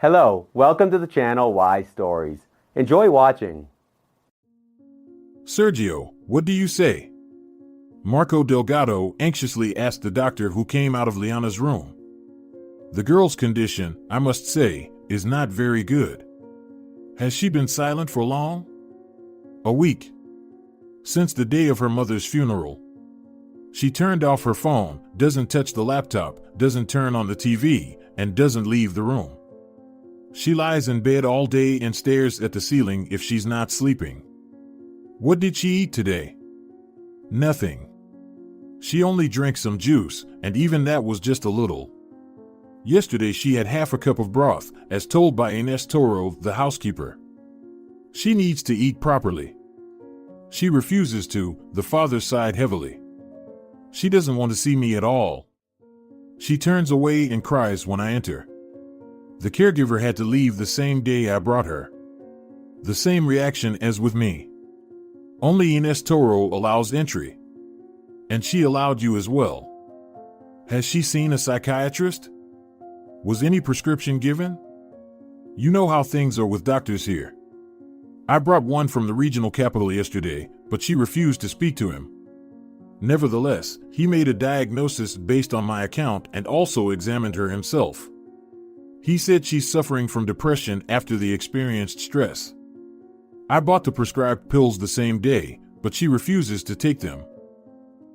Hello, welcome to the channel Why Stories. Enjoy watching. Sergio, what do you say? Marco Delgado anxiously asked the doctor who came out of Liana's room. The girl's condition, I must say, is not very good. Has she been silent for long? A week. Since the day of her mother's funeral. She turned off her phone, doesn't touch the laptop, doesn't turn on the TV, and doesn't leave the room. She lies in bed all day and stares at the ceiling if she's not sleeping. What did she eat today? Nothing. She only drank some juice, and even that was just a little. Yesterday she had half a cup of broth, as told by Inés Toro, the housekeeper. She needs to eat properly. She refuses to, the father sighed heavily. She doesn't want to see me at all. She turns away and cries when I enter. The caregiver had to leave the same day I brought her. The same reaction as with me. Only Inés Toro allows entry. And she allowed you as well. Has she seen a psychiatrist? Was any prescription given? You know how things are with doctors here. I brought one from the regional capital yesterday, but she refused to speak to him. Nevertheless, he made a diagnosis based on my account and also examined her himself. He said she's suffering from depression after the experienced stress. I bought the prescribed pills the same day, but she refuses to take them.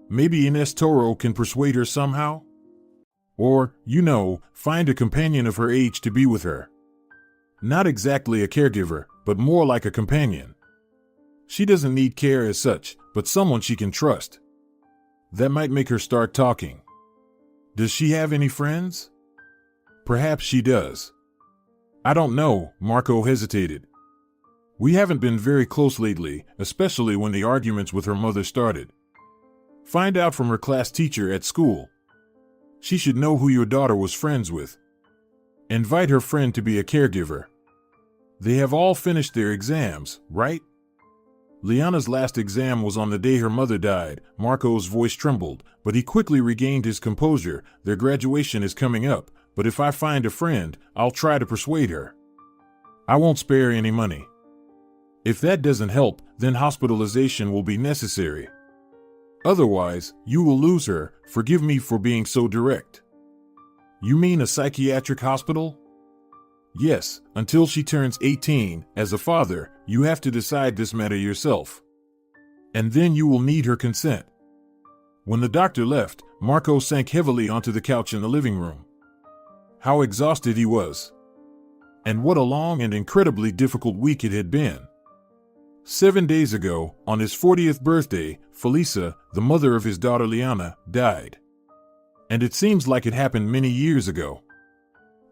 Maybe Inés Toro can persuade her somehow? Or, find a companion of her age to be with her. Not exactly a caregiver, but more like a companion. She doesn't need care as such, but someone she can trust. That might make her start talking. Does she have any friends? Perhaps she does. I don't know, Marco hesitated. We haven't been very close lately, especially when the arguments with her mother started. Find out from her class teacher at school. She should know who your daughter was friends with. Invite her friend to be a caregiver. They have all finished their exams, right? Liana's last exam was on the day her mother died. Marco's voice trembled, but he quickly regained his composure. Their graduation is coming up, but if I find a friend, I'll try to persuade her. I won't spare any money. If that doesn't help, then hospitalization will be necessary. Otherwise, you will lose her. Forgive me for being so direct. You mean a psychiatric hospital? Yes, until she turns 18, as a father, you have to decide this matter yourself. And then you will need her consent. When the doctor left, Marco sank heavily onto the couch in the living room. How exhausted he was. And what a long and incredibly difficult week it had been. 7 days ago, on his 40th birthday, Felisa, the mother of his daughter Liana, died. And it seems like it happened many years ago.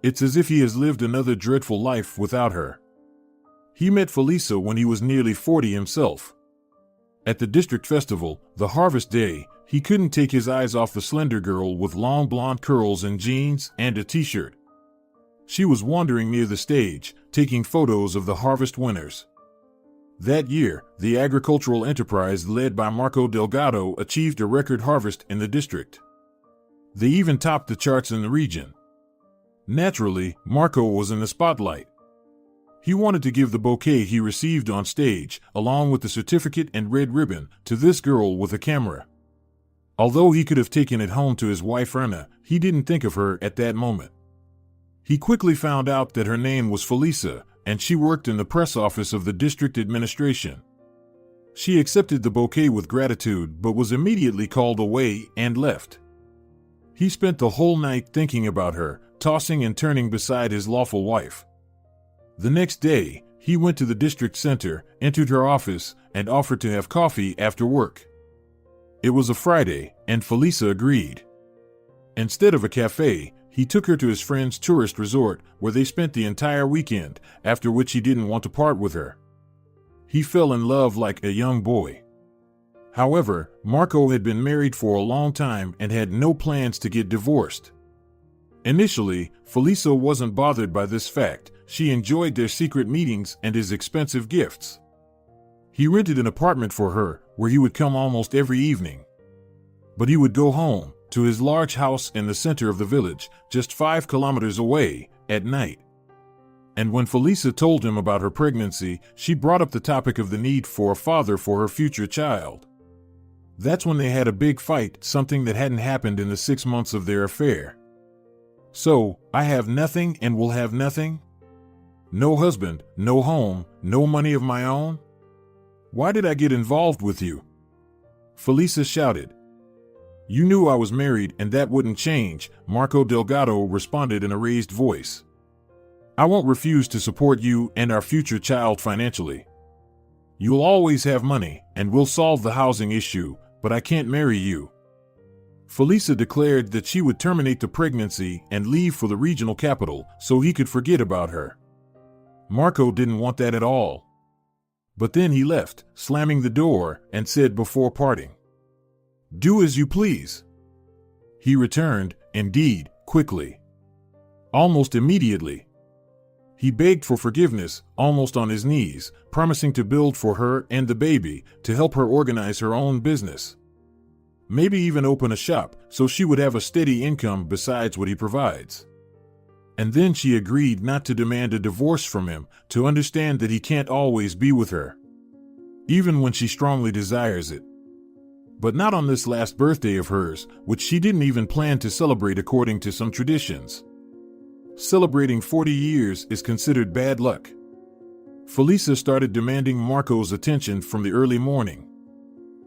It's as if he has lived another dreadful life without her. He met Felisa when he was nearly 40 himself. At the district festival, the harvest day, he couldn't take his eyes off the slender girl with long blonde curls and jeans and a t-shirt. She was wandering near the stage, taking photos of the harvest winners. That year, the agricultural enterprise led by Marco Delgado achieved a record harvest in the district. They even topped the charts in the region. Naturally, Marco was in the spotlight. He wanted to give the bouquet he received on stage, along with the certificate and red ribbon, to this girl with a camera. Although he could have taken it home to his wife Erna, he didn't think of her at that moment. He quickly found out that her name was Felisa, and she worked in the press office of the district administration. She accepted the bouquet with gratitude but was immediately called away and left. He spent the whole night thinking about her, tossing and turning beside his lawful wife. The next day, he went to the district center, entered her office, and offered to have coffee after work. It was a Friday, and Felisa agreed. Instead of a cafe, he took her to his friend's tourist resort, where they spent the entire weekend, after which he didn't want to part with her. He fell in love like a young boy. However, Marco had been married for a long time and had no plans to get divorced. Initially, Felisa wasn't bothered by this fact. She enjoyed their secret meetings and his expensive gifts. He rented an apartment for her, where he would come almost every evening. But he would go home, to his large house in the center of the village, just 5 kilometers away, at night. And when Felisa told him about her pregnancy, she brought up the topic of the need for a father for her future child. That's when they had a big fight, something that hadn't happened in the 6 months of their affair. So, I have nothing and will have nothing? No husband, no home, no money of my own? Why did I get involved with you? Felisa shouted. You knew I was married and that wouldn't change, Marco Delgado responded in a raised voice. I won't refuse to support you and our future child financially. You'll always have money, and we'll solve the housing issue, but I can't marry you. Felisa declared that she would terminate the pregnancy and leave for the regional capital so he could forget about her. Marco didn't want that at all. But then he left, slamming the door, and said before parting, Do as you please. He returned, indeed, quickly. Almost immediately. He begged for forgiveness, almost on his knees, promising to build for her and the baby, to help her organize her own business. Maybe even open a shop, so she would have a steady income besides what he provides. And then she agreed not to demand a divorce from him, to understand that he can't always be with her, even when she strongly desires it. But not on this last birthday of hers, which she didn't even plan to celebrate according to some traditions. Celebrating 40 years is considered bad luck. Felisa started demanding Marco's attention from the early morning.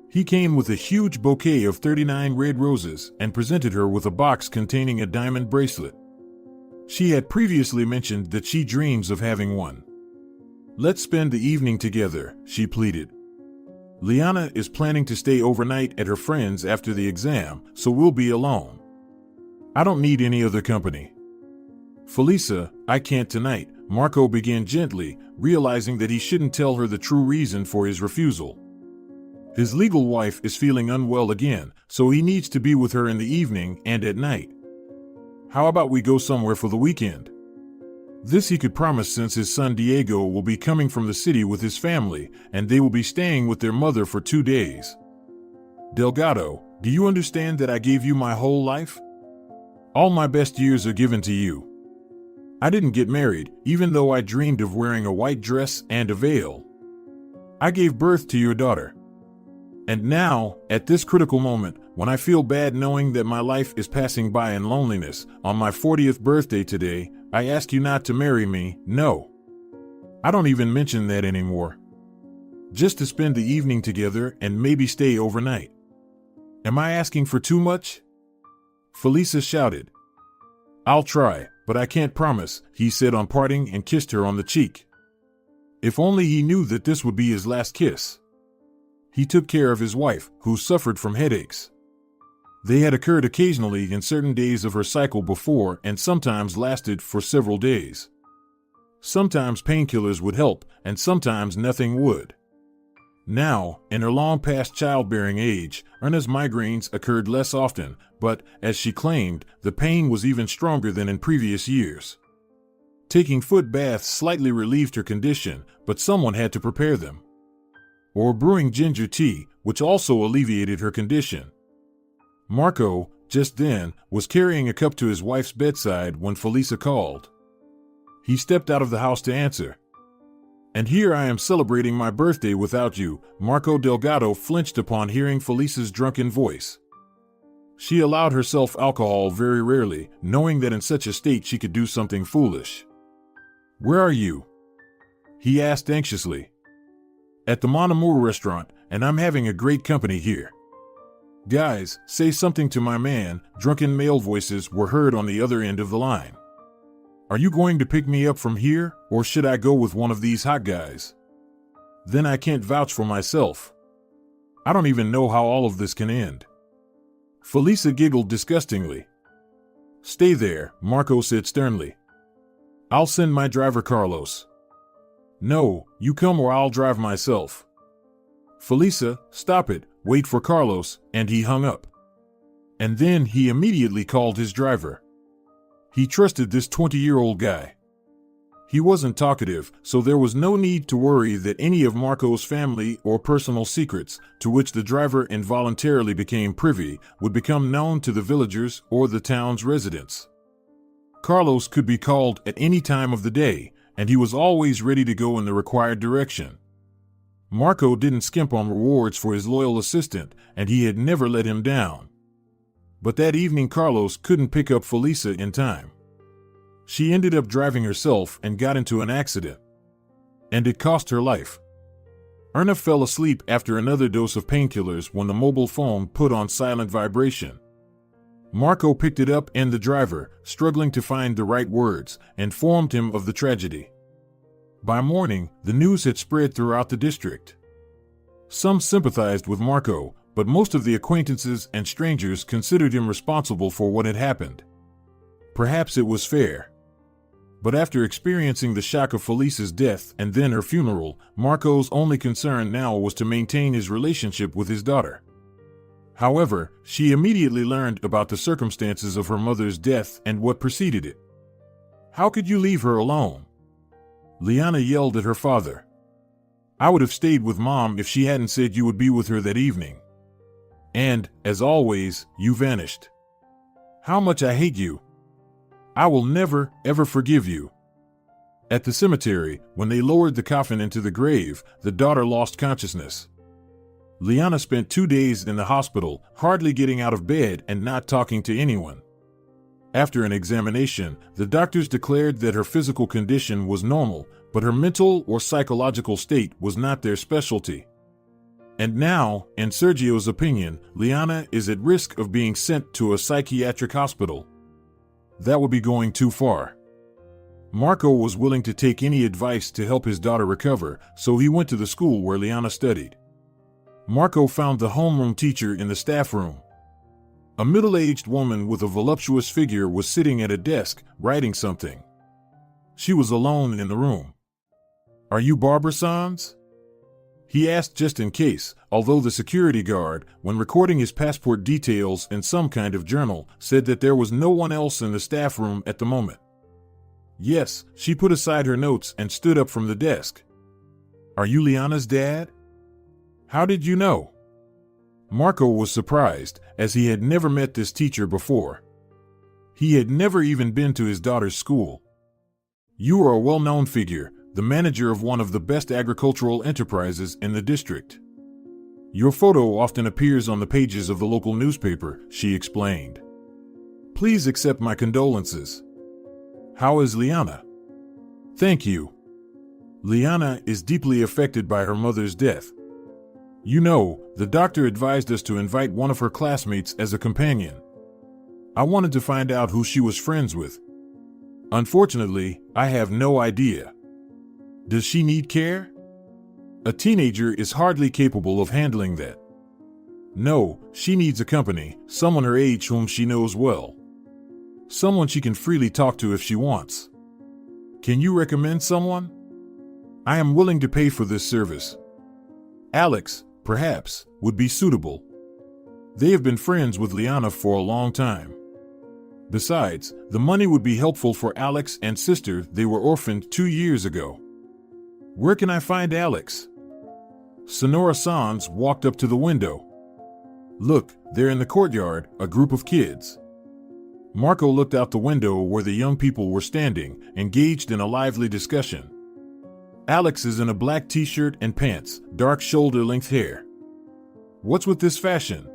He came with a huge bouquet of 39 red roses and presented her with a box containing a diamond bracelet. She had previously mentioned that she dreams of having one. Let's spend the evening together, she pleaded. Liana is planning to stay overnight at her friend's after the exam, so we'll be alone. I don't need any other company. Felisa, I can't tonight, Marco began gently, realizing that he shouldn't tell her the true reason for his refusal. His legal wife is feeling unwell again, so he needs to be with her in the evening and at night. How about we go somewhere for the weekend? This he could promise since his son Diego will be coming from the city with his family, and they will be staying with their mother for 2 days. Delgado, do you understand that I gave you my whole life? All my best years are given to you. I didn't get married, even though I dreamed of wearing a white dress and a veil. I gave birth to your daughter. And now, at this critical moment, when I feel bad knowing that my life is passing by in loneliness, on my 40th birthday today, I ask you not to marry me, no. I don't even mention that anymore. Just to spend the evening together and maybe stay overnight. Am I asking for too much? Felisa shouted. I'll try, but I can't promise, he said on parting and kissed her on the cheek. If only he knew that this would be his last kiss. He took care of his wife, who suffered from headaches. They had occurred occasionally in certain days of her cycle before and sometimes lasted for several days. Sometimes painkillers would help, and sometimes nothing would. Now, in her long past childbearing age, Erna's migraines occurred less often, but, as she claimed, the pain was even stronger than in previous years. Taking foot baths slightly relieved her condition, but someone had to prepare them. Or brewing ginger tea, which also alleviated her condition. Marco, just then, was carrying a cup to his wife's bedside when Felisa called. He stepped out of the house to answer. And here I am celebrating my birthday without you, Marco Delgado flinched upon hearing Felisa's drunken voice. She allowed herself alcohol very rarely, knowing that in such a state she could do something foolish. Where are you? He asked anxiously. At the Mon Amour restaurant, and I'm having a great company here. Guys, say something to my man, drunken male voices were heard on the other end of the line. Are you going to pick me up from here, or should I go with one of these hot guys? Then I can't vouch for myself. I don't even know how all of this can end. Felisa giggled disgustingly. Stay there, Marco said sternly. I'll send my driver Carlos. No, you come or I'll drive myself. Felisa, stop it, wait for Carlos, and he hung up. And then he immediately called his driver. He trusted this 20-year-old guy. He wasn't talkative, so there was no need to worry that any of Marco's family or personal secrets, to which the driver involuntarily became privy, would become known to the villagers or the town's residents. Carlos could be called at any time of the day, and he was always ready to go in the required direction. Marco didn't skimp on rewards for his loyal assistant, and he had never let him down. But that evening Carlos couldn't pick up Felisa in time. She ended up driving herself and got into an accident. And it cost her life. Erna fell asleep after another dose of painkillers when the mobile phone put on silent vibration. Marco picked it up and the driver, struggling to find the right words, informed him of the tragedy. By morning, the news had spread throughout the district. Some sympathized with Marco, but most of the acquaintances and strangers considered him responsible for what had happened. Perhaps it was fair. But after experiencing the shock of Felisa's death and then her funeral, Marco's only concern now was to maintain his relationship with his daughter. However, she immediately learned about the circumstances of her mother's death and what preceded it. "How could you leave her alone?" Liana yelled at her father. "I would have stayed with Mom if she hadn't said you would be with her that evening. And, as always, you vanished. How much I hate you. I will never, ever forgive you." At the cemetery, when they lowered the coffin into the grave, the daughter lost consciousness. Liana spent 2 days in the hospital, hardly getting out of bed and not talking to anyone. After an examination, the doctors declared that her physical condition was normal, but her mental or psychological state was not their specialty. And now, in Sergio's opinion, Liana is at risk of being sent to a psychiatric hospital. That would be going too far. Marco was willing to take any advice to help his daughter recover, so he went to the school where Liana studied. Marco found the homeroom teacher in the staff room. A middle-aged woman with a voluptuous figure was sitting at a desk, writing something. She was alone in the room. "Are you Barbara Sanz?" he asked just in case, although the security guard, when recording his passport details in some kind of journal, said that there was no one else in the staff room at the moment. Yes, she put aside her notes and stood up from the desk. "Are you Liana's dad?" "How did you know?" Marco was surprised, as he had never met this teacher before. He had never even been to his daughter's school. "You are a well-known figure, the manager of one of the best agricultural enterprises in the district. Your photo often appears on the pages of the local newspaper," she explained. "Please accept my condolences. How is Liana?" "Thank you. Liana is deeply affected by her mother's death. You know, the doctor advised us to invite one of her classmates as a companion. I wanted to find out who she was friends with. Unfortunately, I have no idea. Does she need care? A teenager is hardly capable of handling that. No, she needs a company, someone her age whom she knows well. Someone she can freely talk to if she wants. Can you recommend someone? I am willing to pay for this service. Alex, perhaps, would be suitable. They have been friends with Liana for a long time. Besides, the money would be helpful for Alex and sister. They were orphaned 2 years ago. Where can I find Alex?" Sonora Sanz walked up to the window. "Look, there in the courtyard, a group of kids." Marco looked out the window where the young people were standing, engaged in a lively discussion. Alex is in a black t-shirt and pants, dark shoulder-length hair. "What's with this fashion?"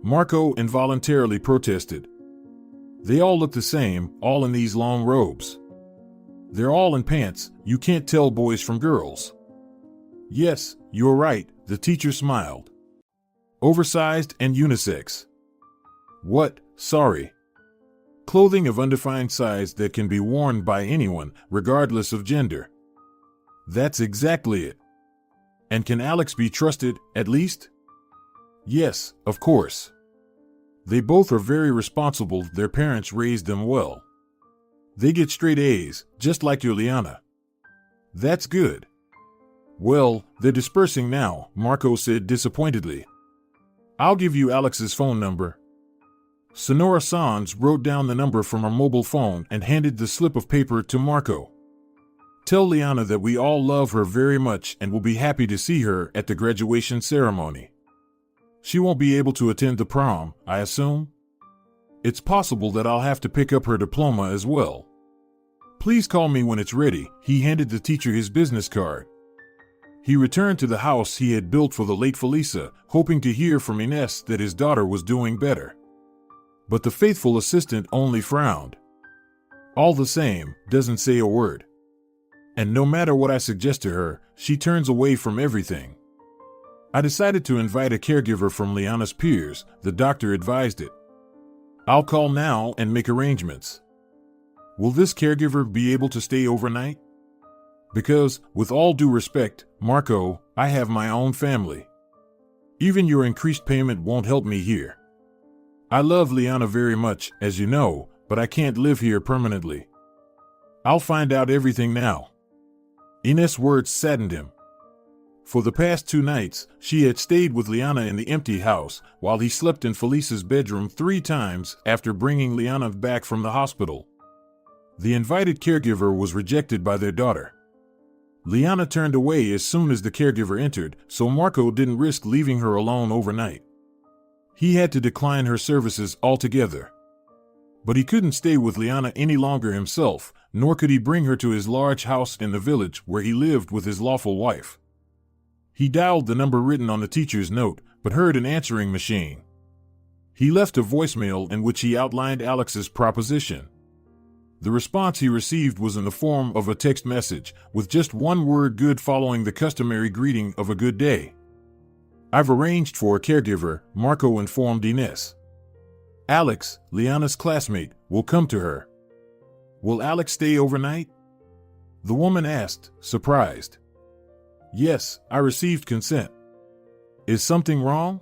Marco involuntarily protested. "They all look the same, all in these long robes. They're all in pants, you can't tell boys from girls." "Yes, you're right," the teacher smiled. "Oversized and unisex." "What? Sorry. Clothing of undefined size that can be worn by anyone, regardless of gender." "That's exactly it. And can Alex be trusted, at least?" "Yes, of course. They both are very responsible, their parents raised them well. They get straight A's, just like your Liana." "That's good." "Well, they're dispersing now," Marco said disappointedly. "I'll give you Alex's phone number." Sonora Sanz wrote down the number from her mobile phone and handed the slip of paper to Marco. "Tell Liana that we all love her very much and will be happy to see her at the graduation ceremony. She won't be able to attend the prom, I assume? It's possible that I'll have to pick up her diploma as well. Please call me when it's ready. He handed the teacher his business card. He returned to the house he had built for the late Felisa, hoping to hear from Ines that his daughter was doing better. But the faithful assistant only frowned. All the same, doesn't say a word. And no matter what I suggest to her, she turns away from everything. I decided to invite a caregiver from Liana's peers, the doctor advised it. I'll call now and make arrangements. Will this caregiver be able to stay overnight? Because, with all due respect, Marco, I have my own family. Even your increased payment won't help me here. I love Liana very much, as you know, but I can't live here permanently. I'll find out everything now. Ines' words saddened him. For the past 2 nights, she had stayed with Liana in the empty house, while he slept in Felisa's bedroom 3 times after bringing Liana back from the hospital. The invited caregiver was rejected by their daughter. Liana turned away as soon as the caregiver entered, so Marco didn't risk leaving her alone overnight. He had to decline her services altogether. But he couldn't stay with Liana any longer himself, nor could he bring her to his large house in the village where he lived with his lawful wife. He dialed the number written on the teacher's note, but heard an answering machine. He left a voicemail in which he outlined Alex's proposition. The response he received was in the form of a text message, with just one word good following the customary greeting of a good day. I've arranged for a caregiver, Marco informed Ines. Alex, Liana's classmate, will come to her. Will Alex stay overnight? The woman asked, surprised. Yes, I received consent. Is something wrong?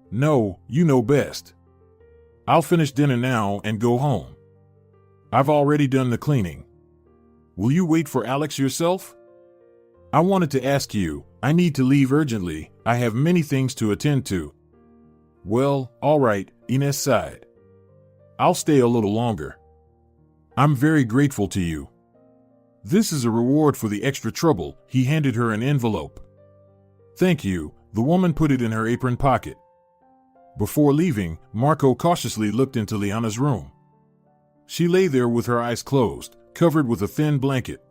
No, you know best. I'll finish dinner now and go home. I've already done the cleaning. Will you wait for Alex yourself? I wanted to ask you, I need to leave urgently, I have many things to attend to. Well, all right, Ines sighed. I'll stay a little longer. I'm very grateful to you. This is a reward for the extra trouble. He handed her an envelope. Thank you, the woman put it in her apron pocket. Before leaving, Marco cautiously looked into Liana's room. She lay there with her eyes closed, covered with a thin blanket.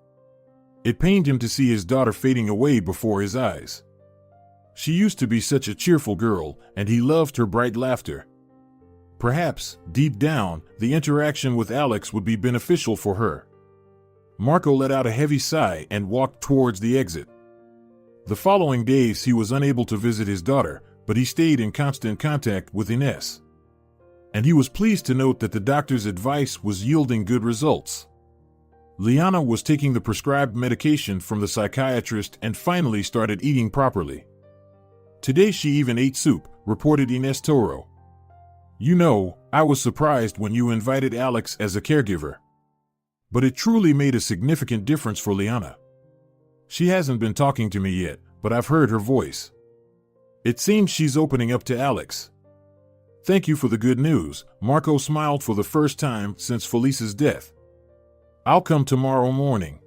It pained him to see his daughter fading away before his eyes. She used to be such a cheerful girl, and he loved her bright laughter. Perhaps, deep down, the interaction with Alex would be beneficial for her. Marco let out a heavy sigh and walked towards the exit. The following days he was unable to visit his daughter, but he stayed in constant contact with Ines. And he was pleased to note that the doctor's advice was yielding good results. Liana was taking the prescribed medication from the psychiatrist and finally started eating properly. Today she even ate soup, reported Ines Toro. You know, I was surprised when you invited Alex as a caregiver. But it truly made a significant difference for Liana. She hasn't been talking to me yet, but I've heard her voice. It seems she's opening up to Alex. Thank you for the good news, Marco smiled for the first time since Felisa's death. I'll come tomorrow morning.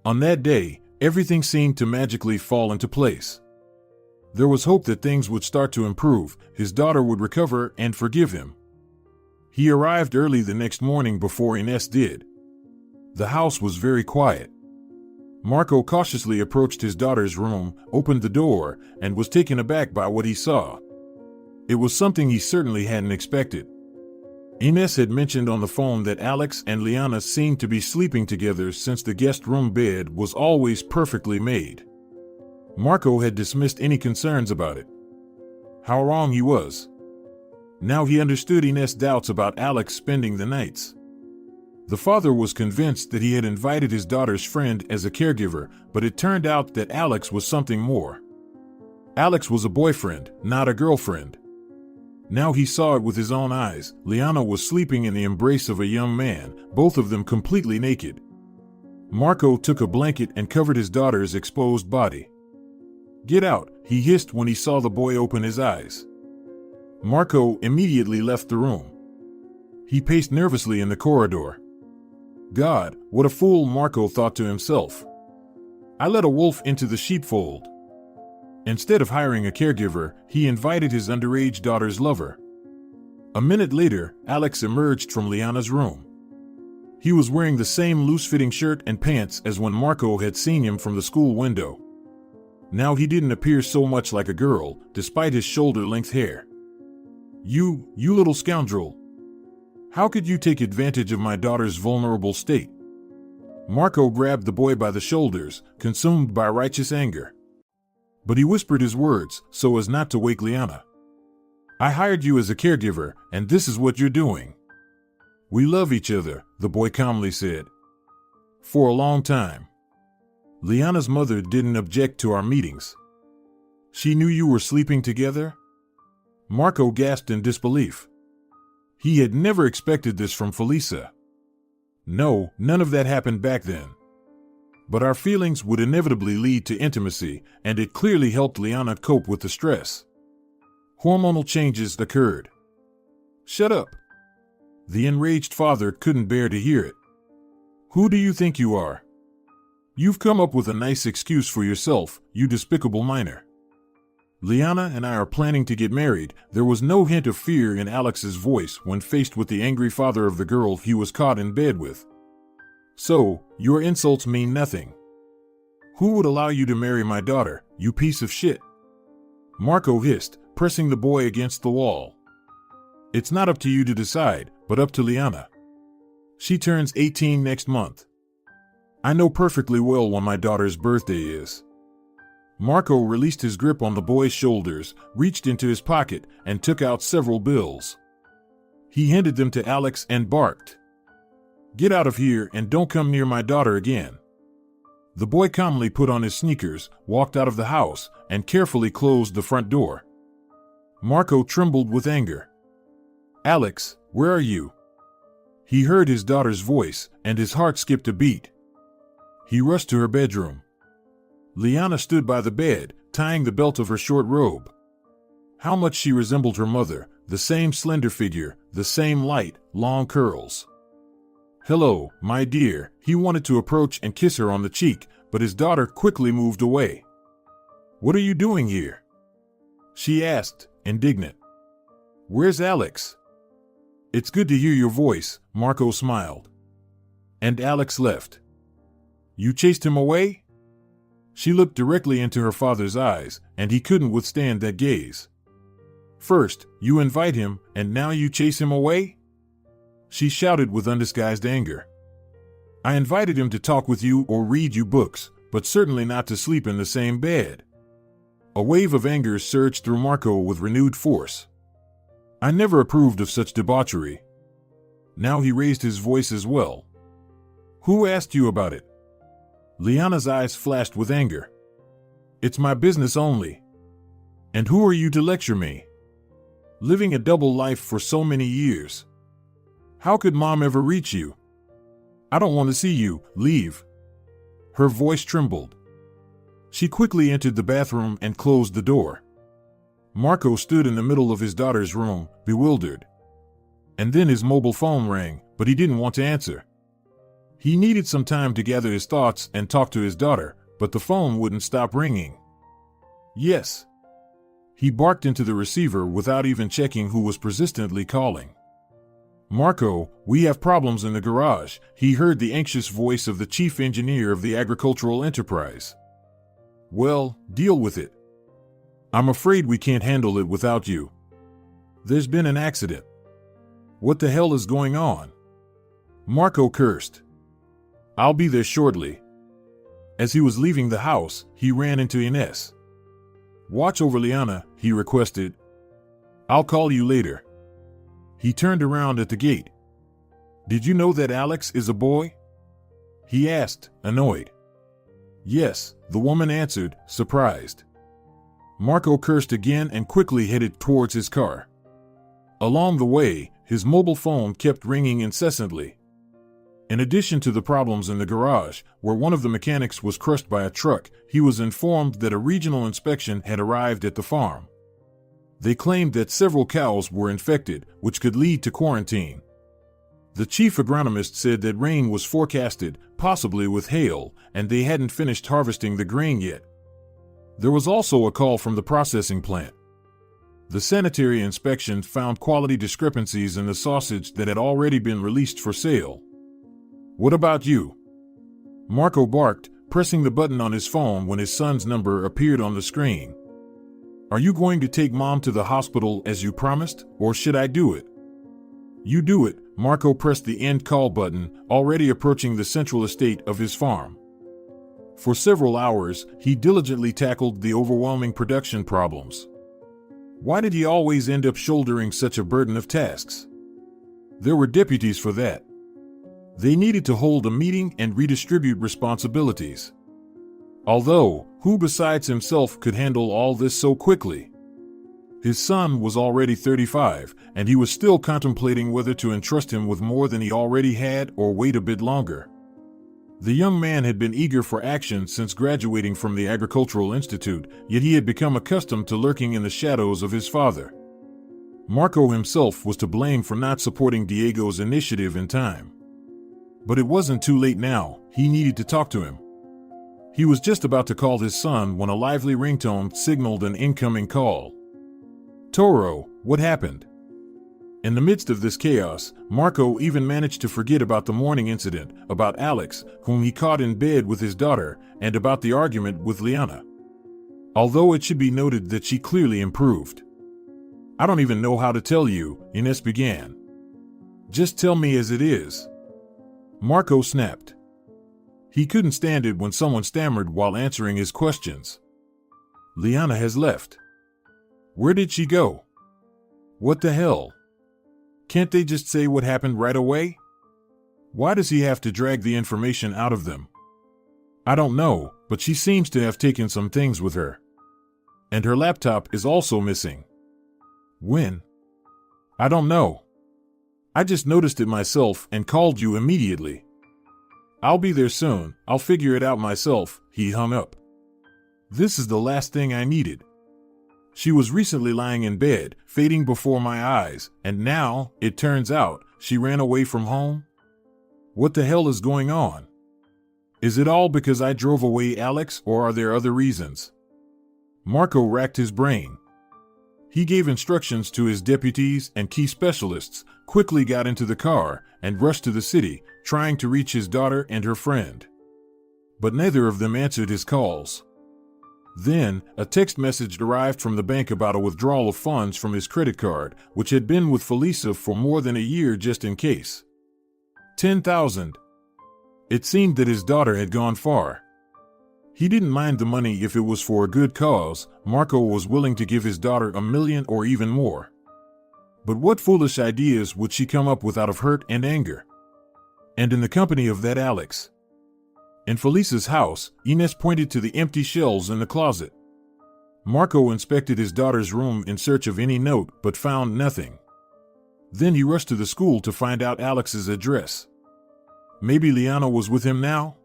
On that day, everything seemed to magically fall into place. There was hope that things would start to improve, his daughter would recover and forgive him. He arrived early the next morning before Ines did. The house was very quiet. Marco cautiously approached his daughter's room, opened the door, and was taken aback by what he saw. It was something he certainly hadn't expected. Ines had mentioned on the phone that Alex and Liana seemed to be sleeping together since the guest room bed was always perfectly made. Marco had dismissed any concerns about it. How wrong he was. Now he understood Ines' doubts about Alex spending the nights. The father was convinced that he had invited his daughter's friend as a caregiver, but it turned out that Alex was something more. Alex was a boyfriend, not a girlfriend. Now he saw it with his own eyes. Liana was sleeping in the embrace of a young man, both of them completely naked. Marco took a blanket and covered his daughter's exposed body. Get out, he hissed when he saw the boy open his eyes. Marco immediately left the room. He paced nervously in the corridor. God, what a fool, Marco thought to himself. I let a wolf into the sheepfold. Instead of hiring a caregiver, he invited his underage daughter's lover. A minute later, Alex emerged from Liana's room. He was wearing the same loose-fitting shirt and pants as when Marco had seen him from the school window. Now he didn't appear so much like a girl, despite his shoulder-length hair. You little scoundrel. How could you take advantage of my daughter's vulnerable state? Marco grabbed the boy by the shoulders, consumed by righteous anger. But he whispered his words so as not to wake Liana. I hired you as a caregiver, and this is what you're doing. We love each other, the boy calmly said. For a long time. Liana's mother didn't object to our meetings. She knew you were sleeping together? Marco gasped in disbelief. He had never expected this from Felisa. No, none of that happened back then. But our feelings would inevitably lead to intimacy, and it clearly helped Liana cope with the stress. Hormonal changes occurred. Shut up. The enraged father couldn't bear to hear it. Who do you think you are? You've come up with a nice excuse for yourself, you despicable minor. Liana and I are planning to get married. There was no hint of fear in Alex's voice when faced with the angry father of the girl he was caught in bed with. So, your insults mean nothing. Who would allow you to marry my daughter, you piece of shit? Marco hissed, pressing the boy against the wall. It's not up to you to decide, but up to Liana. She turns 18 next month. I know perfectly well when my daughter's birthday is. Marco released his grip on the boy's shoulders, reached into his pocket, and took out several bills. He handed them to Alex and barked. Get out of here and don't come near my daughter again. The boy calmly put on his sneakers, walked out of the house, and carefully closed the front door. Marco trembled with anger. Alex, where are you? He heard his daughter's voice, and his heart skipped a beat. He rushed to her bedroom. Liana stood by the bed, tying the belt of her short robe. How much she resembled her mother, the same slender figure, the same light, long curls. Hello, my dear, he wanted to approach and kiss her on the cheek, but his daughter quickly moved away. What are you doing here? She asked, indignant. Where's Alex? It's good to hear your voice, Marco smiled. And Alex left. You chased him away? She looked directly into her father's eyes, and he couldn't withstand that gaze. First, you invite him, and now you chase him away? She shouted with undisguised anger. I invited him to talk with you or read you books, but certainly not to sleep in the same bed. A wave of anger surged through Marco with renewed force. I never approved of such debauchery. Now he raised his voice as well. Who asked you about it? Liana's eyes flashed with anger. It's my business only. And who are you to lecture me? Living a double life for so many years. How could Mom ever reach you? I don't want to see you, leave. Her voice trembled. She quickly entered the bathroom and closed the door. Marco stood in the middle of his daughter's room, bewildered. And then his mobile phone rang, but he didn't want to answer. He needed some time to gather his thoughts and talk to his daughter, but the phone wouldn't stop ringing. Yes. He barked into the receiver without even checking who was persistently calling. Marco, we have problems in the garage, he heard the anxious voice of the chief engineer of the agricultural enterprise. Well, deal with it. I'm afraid we can't handle it without you. There's been an accident. What the hell is going on? Marco cursed. I'll be there shortly. As he was leaving the house, he ran into Ines. Watch over Liana, he requested. I'll call you later. He turned around at the gate. Did you know that Alex is a boy? He asked, annoyed. Yes, the woman answered, surprised. Marco cursed again and quickly headed towards his car. Along the way, his mobile phone kept ringing incessantly. In addition to the problems in the garage, where one of the mechanics was crushed by a truck, he was informed that a regional inspection had arrived at the farm. They claimed that several cows were infected, which could lead to quarantine. The chief agronomist said that rain was forecasted, possibly with hail, and they hadn't finished harvesting the grain yet. There was also a call from the processing plant. The sanitary inspection found quality discrepancies in the sausage that had already been released for sale. What about you? Marco barked, pressing the button on his phone when his son's number appeared on the screen. Are you going to take Mom to the hospital as you promised, or should I do it? You do it. Marco pressed the end call button, already approaching the central estate of his farm. For several hours, he diligently tackled the overwhelming production problems. Why did he always end up shouldering such a burden of tasks? There were deputies for that. They needed to hold a meeting and redistribute responsibilities. Although, who besides himself could handle all this so quickly? His son was already 35, and he was still contemplating whether to entrust him with more than he already had or wait a bit longer. The young man had been eager for action since graduating from the Agricultural Institute, yet he had become accustomed to lurking in the shadows of his father. Marco himself was to blame for not supporting Diego's initiative in time. But it wasn't too late now. He needed to talk to him. He was just about to call his son when a lively ringtone signaled an incoming call. Toro, what happened? In the midst of this chaos, Marco even managed to forget about the morning incident, about Alex, whom he caught in bed with his daughter, and about the argument with Liana. Although it should be noted that she clearly improved. I don't even know how to tell you, Ines began. Just tell me as it is. Marco snapped. He couldn't stand it when someone stammered while answering his questions. Liana has left. Where did she go? What the hell? Can't they just say what happened right away? Why does he have to drag the information out of them? I don't know, but she seems to have taken some things with her. And her laptop is also missing. When? I don't know. I just noticed it myself and called you immediately. I'll be there soon, I'll figure it out myself, he hung up. This is the last thing I needed. She was recently lying in bed, fading before my eyes, and now, it turns out, she ran away from home? What the hell is going on? Is it all because I drove away Alex, or are there other reasons? Marco racked his brain. He gave instructions to his deputies and key specialists, quickly got into the car, and rushed to the city, trying to reach his daughter and her friend. But neither of them answered his calls. Then, a text message arrived from the bank about a withdrawal of funds from his credit card, which had been with Felisa for more than a year just in case. 10,000. It seemed that his daughter had gone far. He didn't mind the money if it was for a good cause. Marco was willing to give his daughter $1 million or even more. But what foolish ideas would she come up with out of hurt and anger? And in the company of that Alex. In Felisa's house, Ines pointed to the empty shelves in the closet. Marco inspected his daughter's room in search of any note, but found nothing. Then he rushed to the school to find out Alex's address. Maybe Liana was with him now?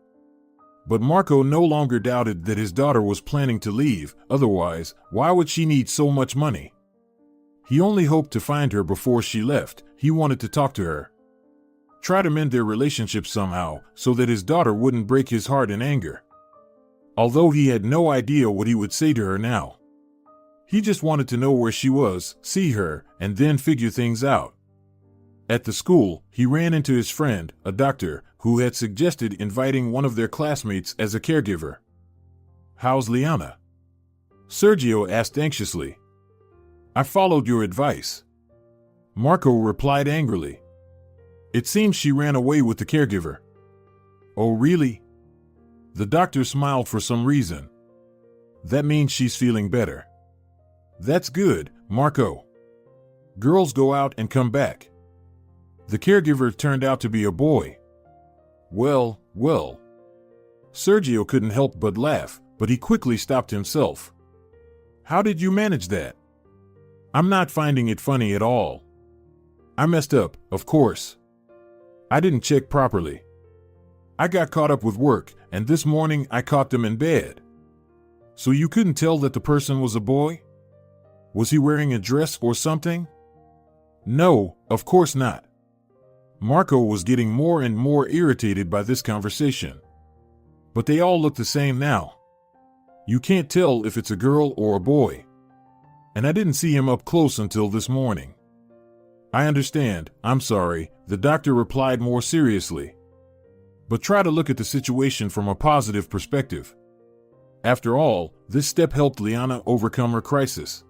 But Marco no longer doubted that his daughter was planning to leave, otherwise, why would she need so much money? He only hoped to find her before she left. He wanted to talk to her. Try to mend their relationship somehow, so that his daughter wouldn't break his heart in anger. Although he had no idea what he would say to her now. He just wanted to know where she was, see her, and then figure things out. At the school, he ran into his friend, a doctor, who had suggested inviting one of their classmates as a caregiver. How's Liana? Sergio asked anxiously. I followed your advice. Marco replied angrily. It seems she ran away with the caregiver. Oh, really? The doctor smiled for some reason. That means she's feeling better. That's good, Marco. Girls go out and come back. The caregiver turned out to be a boy. Well. Sergio couldn't help but laugh, but he quickly stopped himself. How did you manage that? I'm not finding it funny at all. I messed up, of course. I didn't check properly. I got caught up with work, and this morning I caught them in bed. So you couldn't tell that the person was a boy? Was he wearing a dress or something? No, of course not. Marco was getting more and more irritated by this conversation. But they all look the same now. You can't tell if it's a girl or a boy. And I didn't see him up close until this morning. I understand, I'm sorry, the doctor replied more seriously. But try to look at the situation from a positive perspective. After all, this step helped Liana overcome her crisis.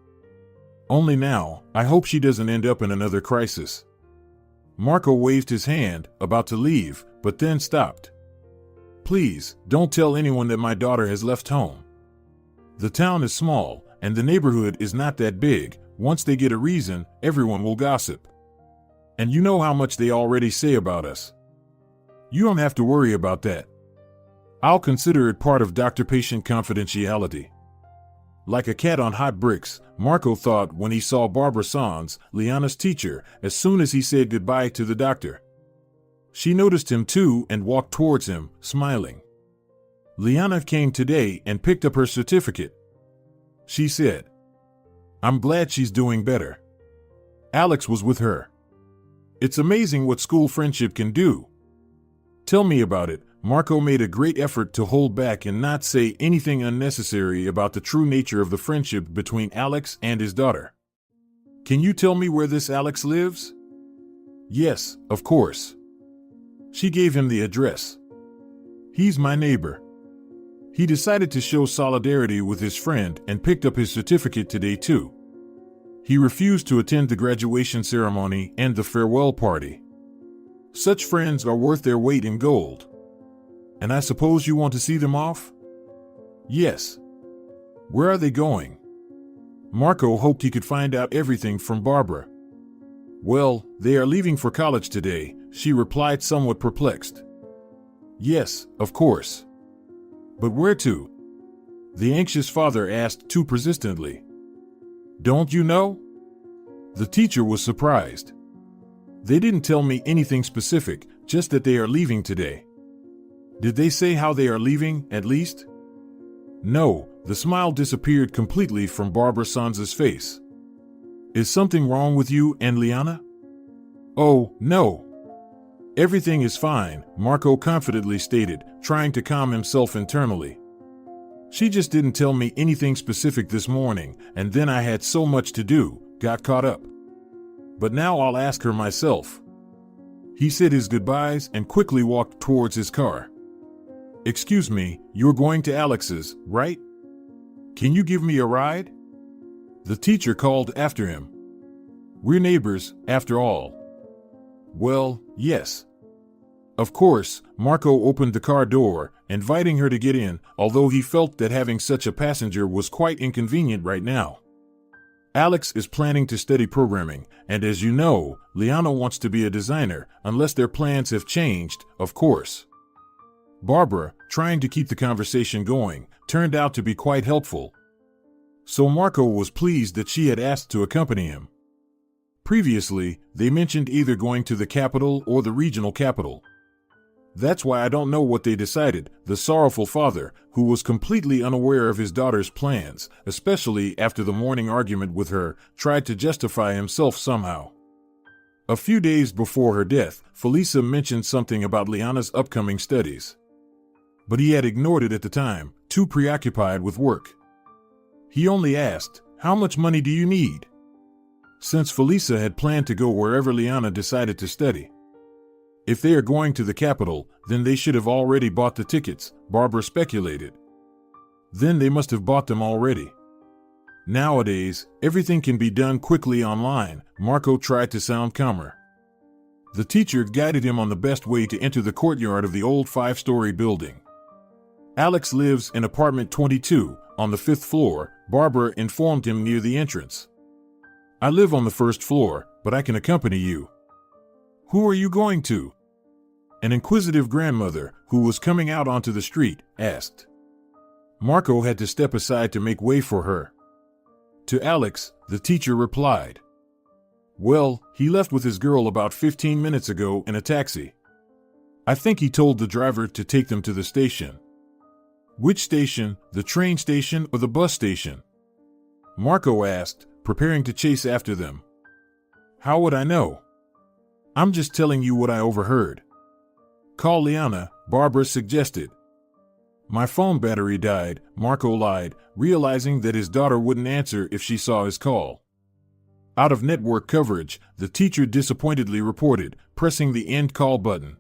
Only now, I hope she doesn't end up in another crisis. Marco waved his hand, about to leave, but then stopped. Please, don't tell anyone that my daughter has left home. The town is small, and the neighborhood is not that big. Once they get a reason, everyone will gossip. And you know how much they already say about us. You don't have to worry about that. I'll consider it part of doctor-patient confidentiality. Like a cat on hot bricks, Marco thought when he saw Barbara Sanz, Liana's teacher, as soon as he said goodbye to the doctor. She noticed him too and walked towards him, smiling. Liana came today and picked up her certificate. She said, "I'm glad she's doing better." Alex was with her. It's amazing what school friendship can do. Tell me about it. Marco made a great effort to hold back and not say anything unnecessary about the true nature of the friendship between Alex and his daughter. Can you tell me where this Alex lives? Yes, of course. She gave him the address. He's my neighbor. He decided to show solidarity with his friend and picked up his certificate today too. He refused to attend the graduation ceremony and the farewell party. Such friends are worth their weight in gold. And I suppose you want to see them off? Yes. Where are they going? Marco hoped he could find out everything from Barbara. Well, they are leaving for college today, she replied, somewhat perplexed. Yes, of course. But where to? The anxious father asked too persistently. Don't you know? The teacher was surprised. They didn't tell me anything specific, just that they are leaving today. Did they say how they are leaving, at least? No, the smile disappeared completely from Barbara Sanz's face. Is something wrong with you and Liana? Oh, no. Everything is fine, Marco confidently stated, trying to calm himself internally. She just didn't tell me anything specific this morning, and then I had so much to do, got caught up. But now I'll ask her myself. He said his goodbyes and quickly walked towards his car. Excuse me, you're going to Alex's, right? Can you give me a ride? The teacher called after him. We're neighbors, after all. Well, yes. Of course, Marco opened the car door, inviting her to get in, although he felt that having such a passenger was quite inconvenient right now. Alex is planning to study programming, and as you know, Liana wants to be a designer, unless their plans have changed, of course. Barbara, trying to keep the conversation going, turned out to be quite helpful. So Marco was pleased that she had asked to accompany him. Previously, they mentioned either going to the capital or the regional capital. That's why I don't know what they decided, the sorrowful father, who was completely unaware of his daughter's plans, especially after the morning argument with her, tried to justify himself somehow. A few days before her death, Felisa mentioned something about Liana's upcoming studies. But he had ignored it at the time, too preoccupied with work. He only asked, "How much money do you need?" Since Felisa had planned to go wherever Liana decided to study. If they are going to the capital, then they should have already bought the tickets, Barbara speculated. Then they must have bought them already. Nowadays, everything can be done quickly online, Marco tried to sound calmer. The teacher guided him on the best way to enter the courtyard of the old 5-story building. Alex lives in apartment 22, on the 5th floor, Barbara informed him near the entrance. I live on the 1st floor, but I can accompany you. Who are you going to? An inquisitive grandmother, who was coming out onto the street, asked. Marco had to step aside to make way for her. To Alex, the teacher replied. Well, he left with his girl about 15 minutes ago in a taxi. I think he told the driver to take them to the station. Which station, the train station or the bus station? Marco asked, preparing to chase after them. How would I know? I'm just telling you what I overheard. Call Liana, Barbara suggested. My phone battery died, Marco lied, realizing that his daughter wouldn't answer if she saw his call. Out of network coverage, the teacher disappointedly reported, pressing the end call button.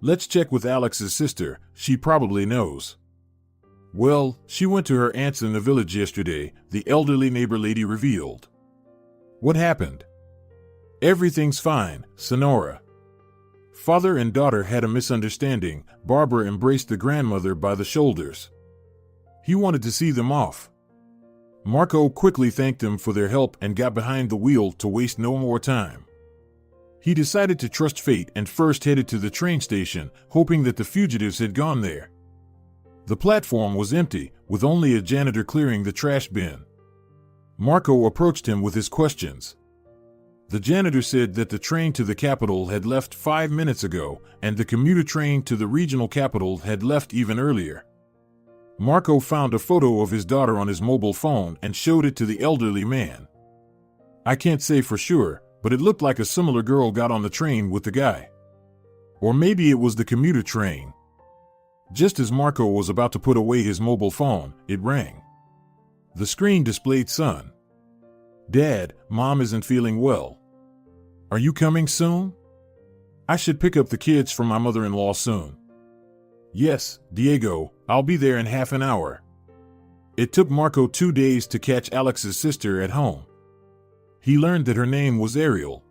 Let's check with Alex's sister, she probably knows. Well, she went to her aunt's in the village yesterday, the elderly neighbor lady revealed. What happened? Everything's fine, Sonora. Father and daughter had a misunderstanding. Barbara embraced the grandmother by the shoulders. He wanted to see them off. Marco quickly thanked them for their help and got behind the wheel to waste no more time. He decided to trust fate and first headed to the train station, hoping that the fugitives had gone there. The platform was empty, with only a janitor clearing the trash bin. Marco approached him with his questions. The janitor said that the train to the capital had left 5 minutes ago, and the commuter train to the regional capital had left even earlier. Marco found a photo of his daughter on his mobile phone and showed it to the elderly man. I can't say for sure, but it looked like a similar girl got on the train with the guy. Or maybe it was the commuter train. Just as Marco was about to put away his mobile phone, it rang. The screen displayed son. Dad, Mom isn't feeling well. Are you coming soon? I should pick up the kids from my mother-in-law soon. Yes, Diego, I'll be there in half an hour. It took Marco 2 days to catch Alex's sister at home. He learned that her name was Ariel.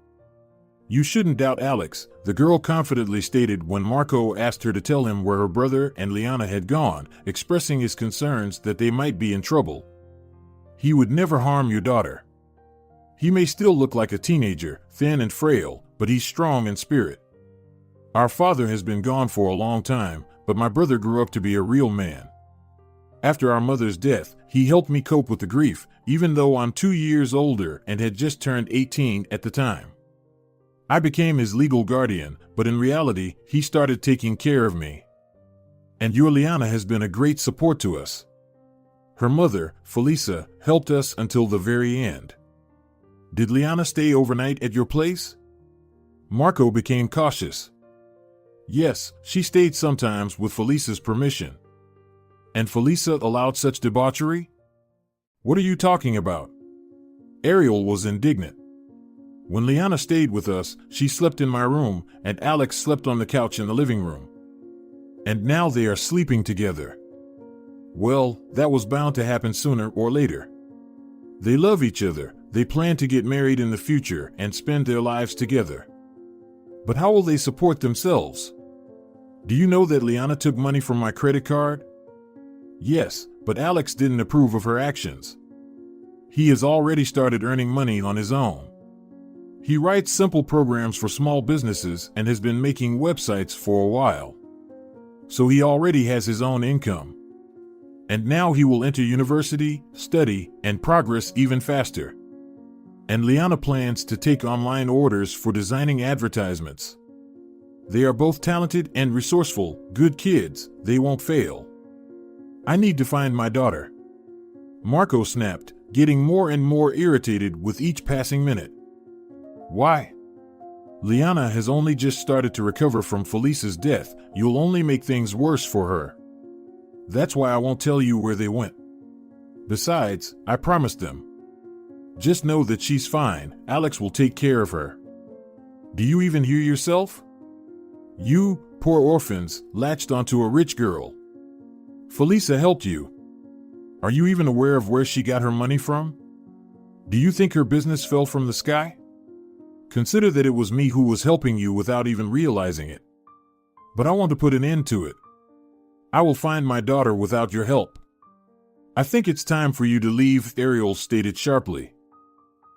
You shouldn't doubt Alex, the girl confidently stated when Marco asked her to tell him where her brother and Liana had gone, expressing his concerns that they might be in trouble. He would never harm your daughter. He may still look like a teenager, thin and frail, but he's strong in spirit. Our father has been gone for a long time, but my brother grew up to be a real man. After our mother's death, he helped me cope with the grief, even though I'm 2 years older and had just turned 18 at the time. I became his legal guardian, but in reality, he started taking care of me. And your Liana has been a great support to us. Her mother, Felisa, helped us until the very end. Did Liana stay overnight at your place? Marco became cautious. Yes, she stayed sometimes with Felisa's permission. And Felisa allowed such debauchery? What are you talking about? Ariel was indignant. When Liana stayed with us, she slept in my room, and Alex slept on the couch in the living room. And now they are sleeping together. Well, that was bound to happen sooner or later. They love each other, they plan to get married in the future and spend their lives together. But how will they support themselves? Do you know that Liana took money from my credit card? Yes, but Alex didn't approve of her actions. He has already started earning money on his own. He writes simple programs for small businesses and has been making websites for a while. So he already has his own income. And now he will enter university, study, and progress even faster. And Liana plans to take online orders for designing advertisements. They are both talented and resourceful, good kids, they won't fail. I need to find my daughter. Marco snapped, getting more and more irritated with each passing minute. Why? Liana has only just started to recover from Felisa's death. You'll only make things worse for her. That's why I won't tell you where they went. Besides, I promised them. Just know that she's fine. Alex will take care of her. Do you even hear yourself? You, poor orphans, latched onto a rich girl. Felisa helped you. Are you even aware of where she got her money from? Do you think her business fell from the sky? Consider that it was me who was helping you without even realizing it. But I want to put an end to it. I will find my daughter without your help. I think it's time for you to leave, Ariel stated sharply.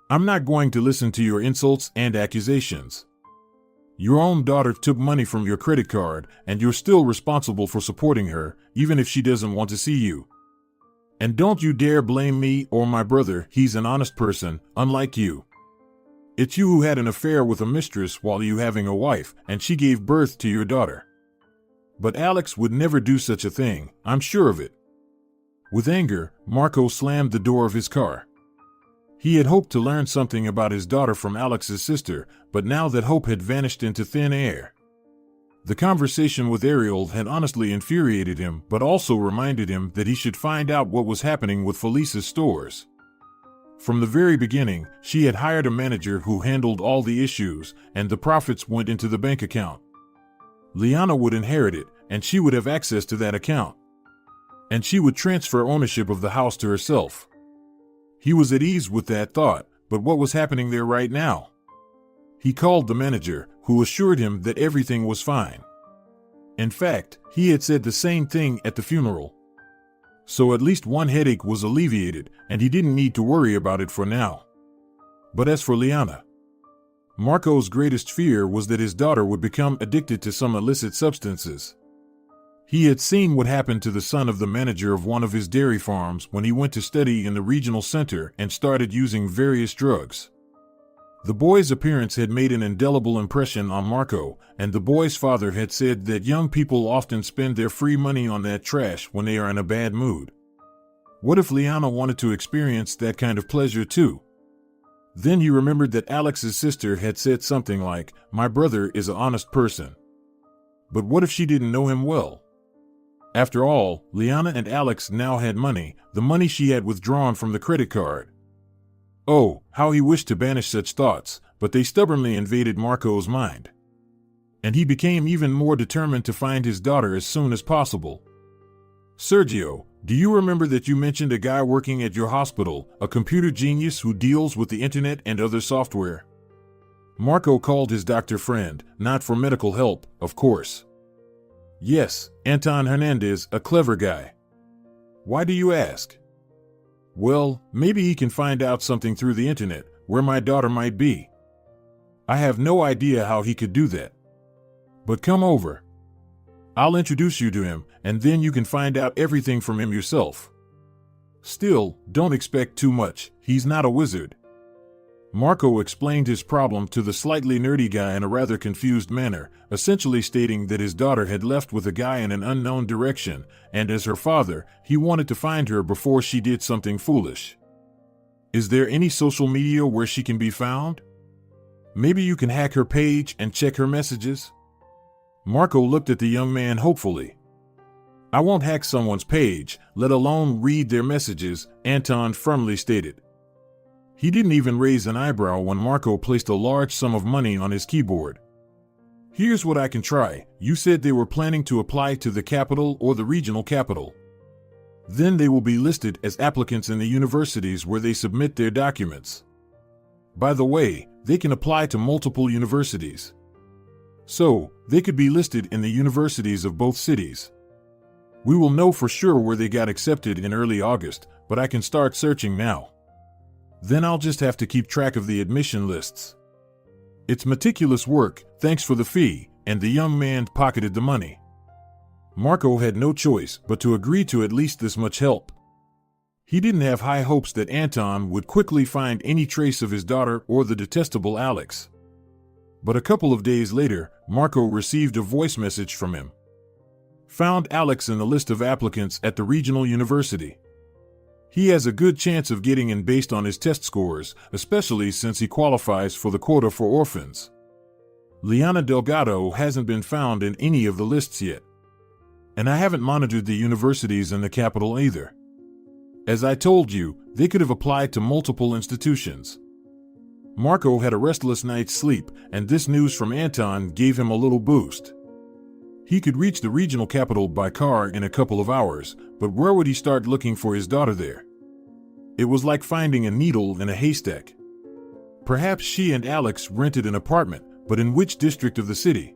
I'm not going to listen to your insults and accusations. Your own daughter took money from your credit card, and you're still responsible for supporting her, even if she doesn't want to see you. And don't you dare blame me or my brother, he's an honest person, unlike you. It's you who had an affair with a mistress while you having a wife, and she gave birth to your daughter. But Alex would never do such a thing, I'm sure of it. With anger, Marco slammed the door of his car. He had hoped to learn something about his daughter from Alex's sister, but now that hope had vanished into thin air. The conversation with Ariel had honestly infuriated him, but also reminded him that he should find out what was happening with Felisa's stores. From the very beginning, she had hired a manager who handled all the issues, and the profits went into the bank account. Liana would inherit it, and she would have access to that account. And she would transfer ownership of the house to herself. He was at ease with that thought, but what was happening there right now? He called the manager, who assured him that everything was fine. In fact, he had said the same thing at the funeral. So at least one headache was alleviated, and he didn't need to worry about it for now. But as for Liana, Marco's greatest fear was that his daughter would become addicted to some illicit substances. He had seen what happened to the son of the manager of one of his dairy farms when he went to study in the regional center and started using various drugs. The boy's appearance had made an indelible impression on Marco, and the boy's father had said that young people often spend their free money on that trash when they are in a bad mood. What if Liana wanted to experience that kind of pleasure too? Then he remembered that Alex's sister had said something like, "My brother is an honest person." But what if she didn't know him well? After all, Liana and Alex now had money, the money she had withdrawn from the credit card. Oh, how he wished to banish such thoughts, but they stubbornly invaded Marco's mind. And he became even more determined to find his daughter as soon as possible. "Sergio, do you remember that you mentioned a guy working at your hospital, a computer genius who deals with the internet and other software?" Marco called his doctor friend, not for medical help, of course. "Yes, Anton Hernandez, a clever guy." "Why do you ask?" "Well, maybe he can find out something through the internet, where my daughter might be. I have no idea how he could do that. But come over. I'll introduce you to him, and then you can find out everything from him yourself. Still, don't expect too much, he's not a wizard." Marco explained his problem to the slightly nerdy guy in a rather confused manner, essentially stating that his daughter had left with a guy in an unknown direction, and as her father, he wanted to find her before she did something foolish. "Is there any social media where she can be found? Maybe you can hack her page and check her messages?" Marco looked at the young man hopefully. "I won't hack someone's page, let alone read their messages," Anton firmly stated. He didn't even raise an eyebrow when Marco placed a large sum of money on his keyboard. "Here's what I can try. You said they were planning to apply to the capital or the regional capital. Then they will be listed as applicants in the universities where they submit their documents. By the way, they can apply to multiple universities. So, they could be listed in the universities of both cities. We will know for sure where they got accepted in early August, but I can start searching now. Then I'll just have to keep track of the admission lists. It's meticulous work, thanks for the fee," and the young man pocketed the money. Marco had no choice but to agree to at least this much help. He didn't have high hopes that Anton would quickly find any trace of his daughter or the detestable Alex. But a couple of days later, Marco received a voice message from him. "Found Alex in the list of applicants at the regional university. He has a good chance of getting in based on his test scores, especially since he qualifies for the quota for orphans. Liana Delgado hasn't been found in any of the lists yet. And I haven't monitored the universities in the capital either. As I told you, they could have applied to multiple institutions." Marco had a restless night's sleep, and this news from Anton gave him a little boost. He could reach the regional capital by car in a couple of hours, but where would he start looking for his daughter there? It was like finding a needle in a haystack. Perhaps she and Alex rented an apartment, but in which district of the city?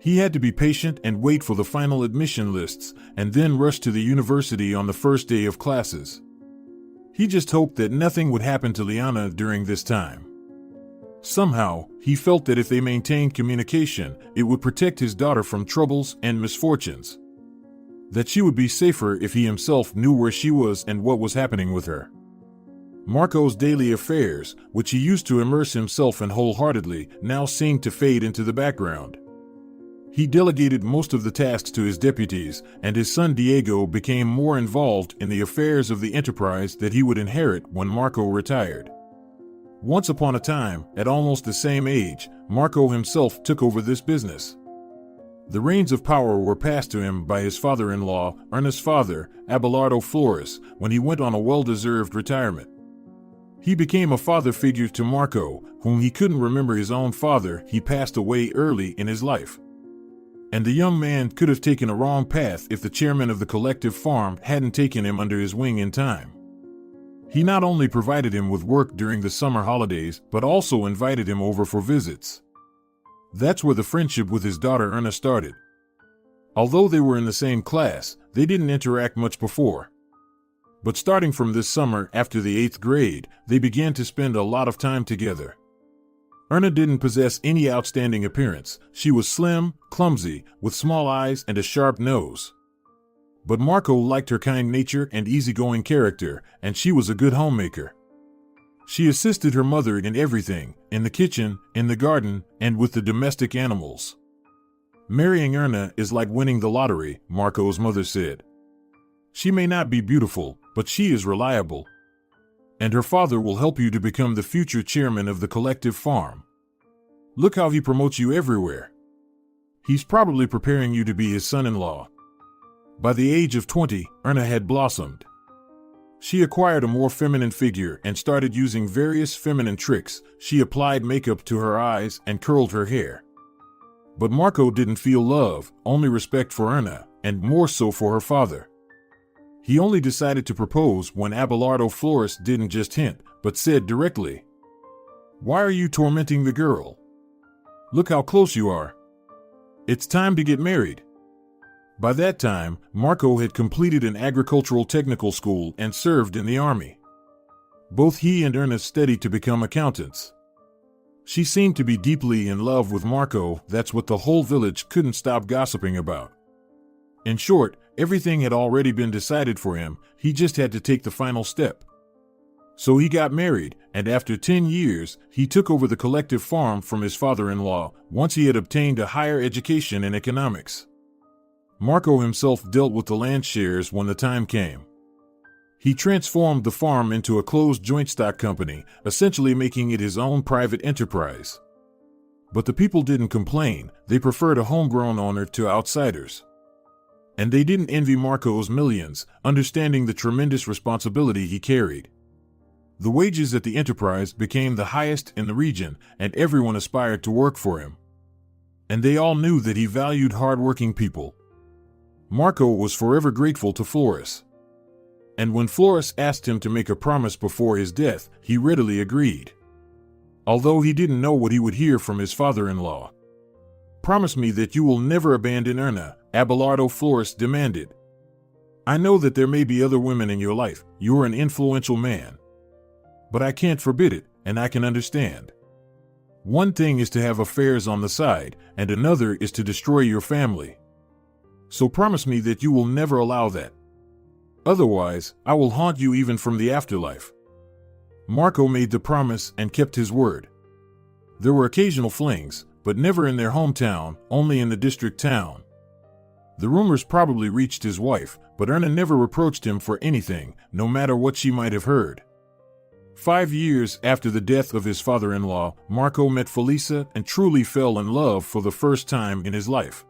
He had to be patient and wait for the final admission lists, and then rush to the university on the first day of classes. He just hoped that nothing would happen to Liana during this time. Somehow, he felt that if they maintained communication, it would protect his daughter from troubles and misfortunes. That she would be safer if he himself knew where she was and what was happening with her. Marco's daily affairs, which he used to immerse himself in wholeheartedly, now seemed to fade into the background. He delegated most of the tasks to his deputies, and his son Diego became more involved in the affairs of the enterprise that he would inherit when Marco retired. Once upon a time, at almost the same age, Marco himself took over this business. The reins of power were passed to him by his father-in-law, Ernest's father, Abelardo Flores, when he went on a well-deserved retirement. He became a father figure to Marco, whom he couldn't remember his own father. He passed away early in his life. And the young man could have taken a wrong path if the chairman of the collective farm hadn't taken him under his wing in time. He not only provided him with work during the summer holidays, but also invited him over for visits. That's where the friendship with his daughter Erna started. Although they were in the same class, they didn't interact much before. But starting from this summer after the 8th grade, they began to spend a lot of time together. Erna didn't possess any outstanding appearance. She was slim, clumsy, with small eyes and a sharp nose. But Marco liked her kind nature and easygoing character, and she was a good homemaker. She assisted her mother in everything, in the kitchen, in the garden, and with the domestic animals. Marrying Erna is like winning the lottery, Marco's mother said. She may not be beautiful, but she is reliable. And her father will help you to become the future chairman of the collective farm. Look how he promotes you everywhere. He's probably preparing you to be his son-in-law. By the age of 20, Erna had blossomed. She acquired a more feminine figure and started using various feminine tricks. She applied makeup to her eyes and curled her hair. But Marco didn't feel love, only respect for Erna, and more so for her father. He only decided to propose when Abelardo Flores didn't just hint, but said directly, "Why are you tormenting the girl? Look how close you are. It's time to get married." By that time, Marco had completed an agricultural technical school and served in the army. Both he and Erna studied to become accountants. She seemed to be deeply in love with Marco. That's what the whole village couldn't stop gossiping about. In short, everything had already been decided for him. He just had to take the final step. So he got married, and after 10 years, he took over the collective farm from his father-in-law, once he had obtained a higher education in economics. Marco himself dealt with the land shares when the time came. He transformed the farm into a closed joint stock company, essentially making it his own private enterprise. But the people didn't complain. They preferred a homegrown owner to outsiders. And they didn't envy Marco's millions, understanding the tremendous responsibility he carried. The wages at the enterprise became the highest in the region, and everyone aspired to work for him. And they all knew that he valued hard-working people. Marco was forever grateful to Flores. And when Flores asked him to make a promise before his death, he readily agreed. Although he didn't know what he would hear from his father-in-law. "Promise me that you will never abandon Erna," Abelardo Flores demanded. "I know that there may be other women in your life. You are an influential man. But I can't forbid it, and I can understand. One thing is to have affairs on the side, and another is to destroy your family. So promise me that you will never allow that. Otherwise, I will haunt you even from the afterlife." Marco made the promise and kept his word. There were occasional flings, but never in their hometown, only in the district town. The rumors probably reached his wife, but Erna never reproached him for anything, no matter what she might have heard. 5 years after the death of his father-in-law, Marco met Felisa and truly fell in love for the first time in his life.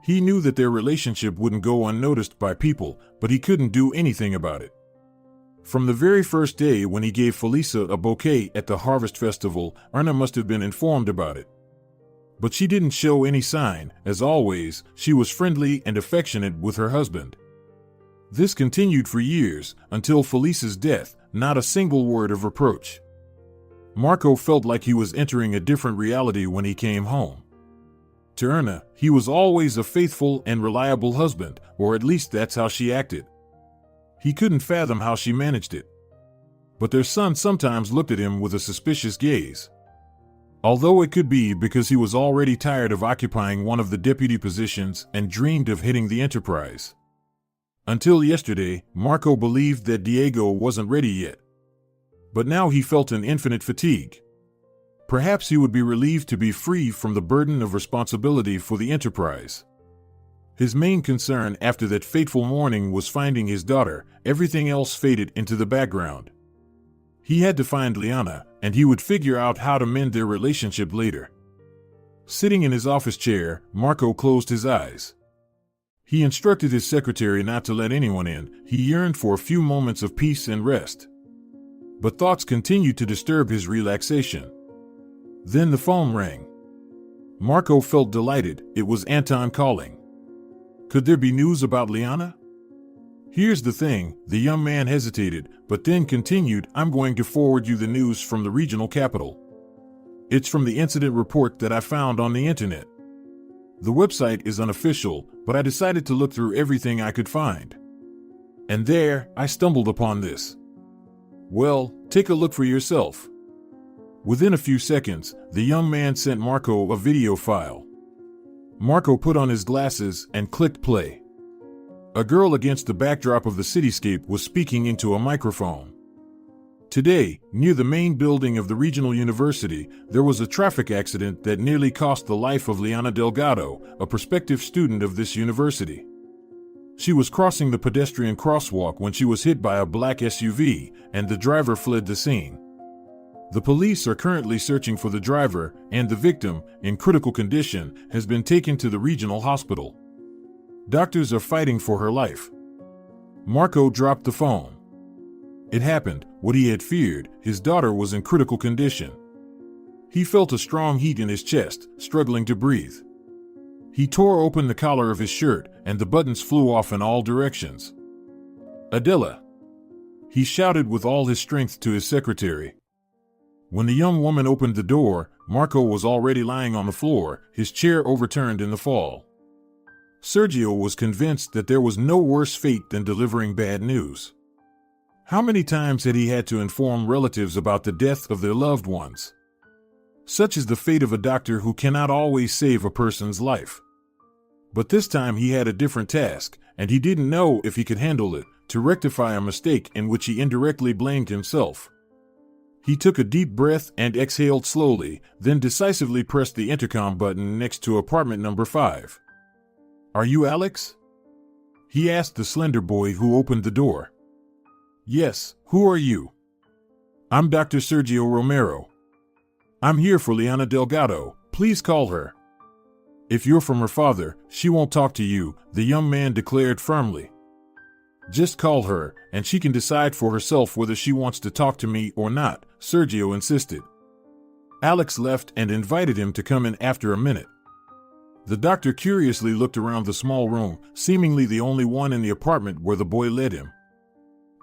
He knew that their relationship wouldn't go unnoticed by people, but he couldn't do anything about it. From the very first day when he gave Felisa a bouquet at the harvest festival, Erna must have been informed about it. But she didn't show any sign. As always, she was friendly and affectionate with her husband. This continued for years, until Felisa's death, not a single word of reproach. Marco felt like he was entering a different reality when he came home. To Erna, he was always a faithful and reliable husband, or at least that's how she acted. He couldn't fathom how she managed it. But their son sometimes looked at him with a suspicious gaze. Although it could be because he was already tired of occupying one of the deputy positions and dreamed of hitting the enterprise. Until yesterday, Marco believed that Diego wasn't ready yet. But now he felt an infinite fatigue. Perhaps he would be relieved to be free from the burden of responsibility for the enterprise. His main concern after that fateful morning was finding his daughter. Everything else faded into the background. He had to find Liana, and he would figure out how to mend their relationship later. Sitting in his office chair, Marco closed his eyes. He instructed his secretary not to let anyone in. He yearned for a few moments of peace and rest. But thoughts continued to disturb his relaxation. Then the phone rang. Marco felt delighted. It was Anton calling. Could there be news about Liana? Here's the thing, the young man hesitated, but then continued, I'm going to forward you the news from the regional capital. It's from the incident report that I found on the internet. The website is unofficial, but I decided to look through everything I could find. And there, I stumbled upon this. Well, take a look for yourself. Within a few seconds, the young man sent Marco a video file. Marco put on his glasses and clicked play. A girl against the backdrop of the cityscape was speaking into a microphone. Today, near the main building of the regional university, there was a traffic accident that nearly cost the life of Liana Delgado, a prospective student of this university. She was crossing the pedestrian crosswalk when she was hit by a black SUV, and the driver fled the scene. The police are currently searching for the driver, and the victim, in critical condition, has been taken to the regional hospital. Doctors are fighting for her life. Marco dropped the phone. It happened, what he had feared, his daughter was in critical condition. He felt a strong heat in his chest, struggling to breathe. He tore open the collar of his shirt, and the buttons flew off in all directions. Adela! He shouted with all his strength to his secretary. When the young woman opened the door, Marco was already lying on the floor, his chair overturned in the fall. Sergio was convinced that there was no worse fate than delivering bad news. How many times had he had to inform relatives about the death of their loved ones? Such is the fate of a doctor who cannot always save a person's life. But this time he had a different task, and he didn't know if he could handle it, to rectify a mistake in which he indirectly blamed himself. He took a deep breath and exhaled slowly, then decisively pressed the intercom button next to apartment number 5. Are you Alex? He asked the slender boy who opened the door. Yes, who are you? I'm Dr. Sergio Romero. I'm here for Liana Delgado, please call her. If you're from her father, she won't talk to you, the young man declared firmly. Just call her, and she can decide for herself whether she wants to talk to me or not, Sergio insisted. Alex left and invited him to come in after a minute. The doctor curiously looked around the small room, seemingly the only one in the apartment where the boy led him.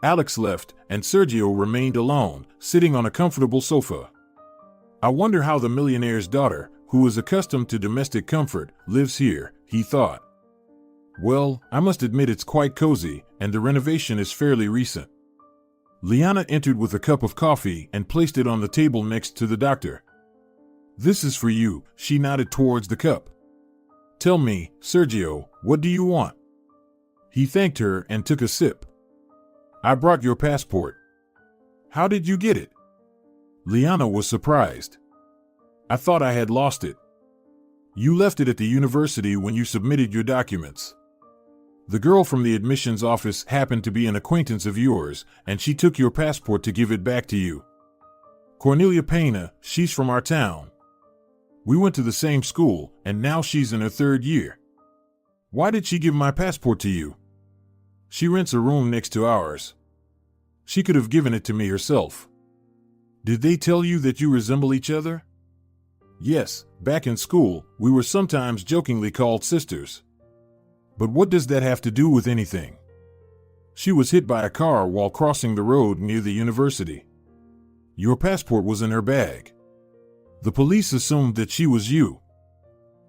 Alex left, and Sergio remained alone, sitting on a comfortable sofa. I wonder how the millionaire's daughter, who is accustomed to domestic comfort, lives here, he thought. Well, I must admit it's quite cozy, and the renovation is fairly recent. Liana entered with a cup of coffee and placed it on the table next to the doctor. This is for you, she nodded towards the cup. Tell me, Sergio, what do you want? He thanked her and took a sip. I brought your passport. How did you get it? Liana was surprised. I thought I had lost it. You left it at the university when you submitted your documents. The girl from the admissions office happened to be an acquaintance of yours, and she took your passport to give it back to you. Cornelia Pena, she's from our town. We went to the same school, and now she's in her 3rd year. Why did she give my passport to you? She rents a room next to ours. She could have given it to me herself. Did they tell you that you resemble each other? Yes, back in school, we were sometimes jokingly called sisters. But what does that have to do with anything? She was hit by a car while crossing the road near the university. Your passport was in her bag. The police assumed that she was you.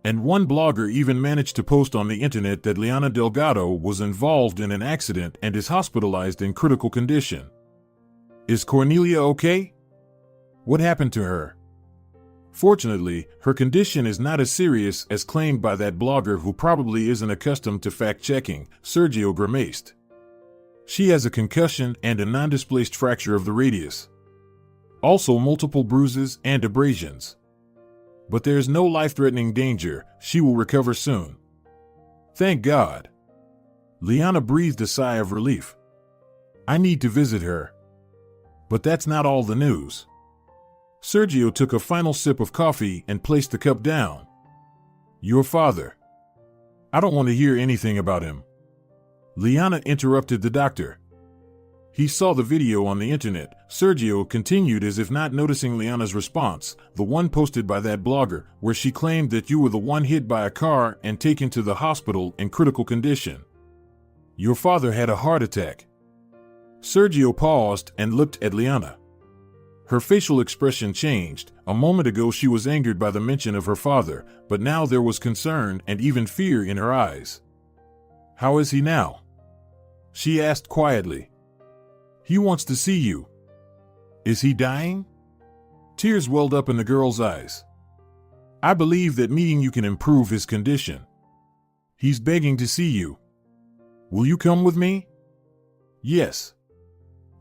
And one blogger even managed to post on the internet that Liana Delgado was involved in an accident and is hospitalized in critical condition. Is Cornelia okay? What happened to her? Fortunately, her condition is not as serious as claimed by that blogger who probably isn't accustomed to fact-checking, Sergio grimaced. She has a concussion and a non-displaced fracture of the radius. Also multiple bruises and abrasions. But there is no life-threatening danger, she will recover soon. Thank God. Liana breathed a sigh of relief. I need to visit her. But that's not all the news. Sergio took a final sip of coffee and placed the cup down. Your father. I don't want to hear anything about him. Liana interrupted the doctor. He saw the video on the internet. Sergio continued as if not noticing Liana's response, the one posted by that blogger, where she claimed that you were the one hit by a car and taken to the hospital in critical condition. Your father had a heart attack. Sergio paused and looked at Liana. Her facial expression changed. A moment ago she was angered by the mention of her father, but now there was concern and even fear in her eyes. How is he now? She asked quietly. He wants to see you. Is he dying? Tears welled up in the girl's eyes. I believe that meeting you can improve his condition. He's begging to see you. Will you come with me? Yes.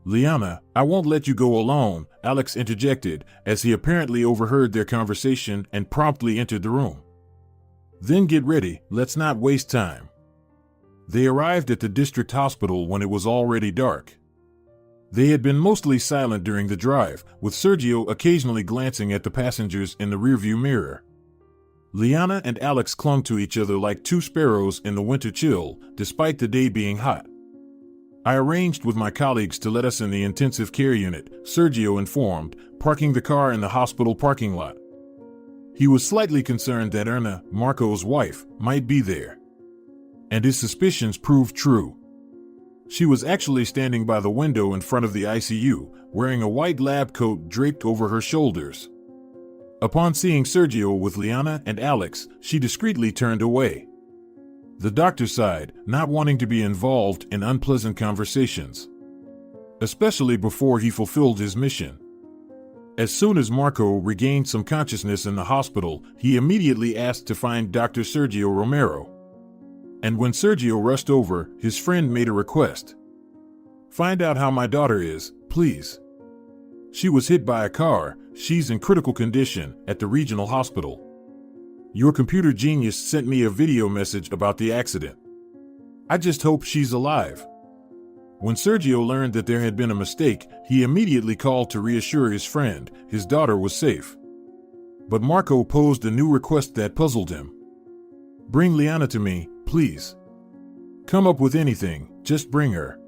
Liana, I won't let you go alone, Alex interjected, as he apparently overheard their conversation and promptly entered the room. Then get ready, let's not waste time. They arrived at the district hospital when it was already dark. They had been mostly silent during the drive, with Sergio occasionally glancing at the passengers in the rearview mirror. Liana and Alex clung to each other like two sparrows in the winter chill, despite the day being hot. I arranged with my colleagues to let us in the intensive care unit, Sergio informed, parking the car in the hospital parking lot. He was slightly concerned that Erna, Marco's wife, might be there. And his suspicions proved true. She was actually standing by the window in front of the ICU, wearing a white lab coat draped over her shoulders. Upon seeing Sergio with Liana and Alex, she discreetly turned away. The doctor sighed, not wanting to be involved in unpleasant conversations, especially before he fulfilled his mission. As soon as Marco regained some consciousness in the hospital, he immediately asked to find Dr. Sergio Romero. And when Sergio rushed over, his friend made a request. Find out how my daughter is, please. She was hit by a car, she's in critical condition, at the regional hospital. Your computer genius sent me a video message about the accident. I just hope she's alive. When Sergio learned that there had been a mistake, he immediately called to reassure his friend his daughter was safe. But Marco posed a new request that puzzled him. Bring Liana to me, please. Come up with anything, just bring her.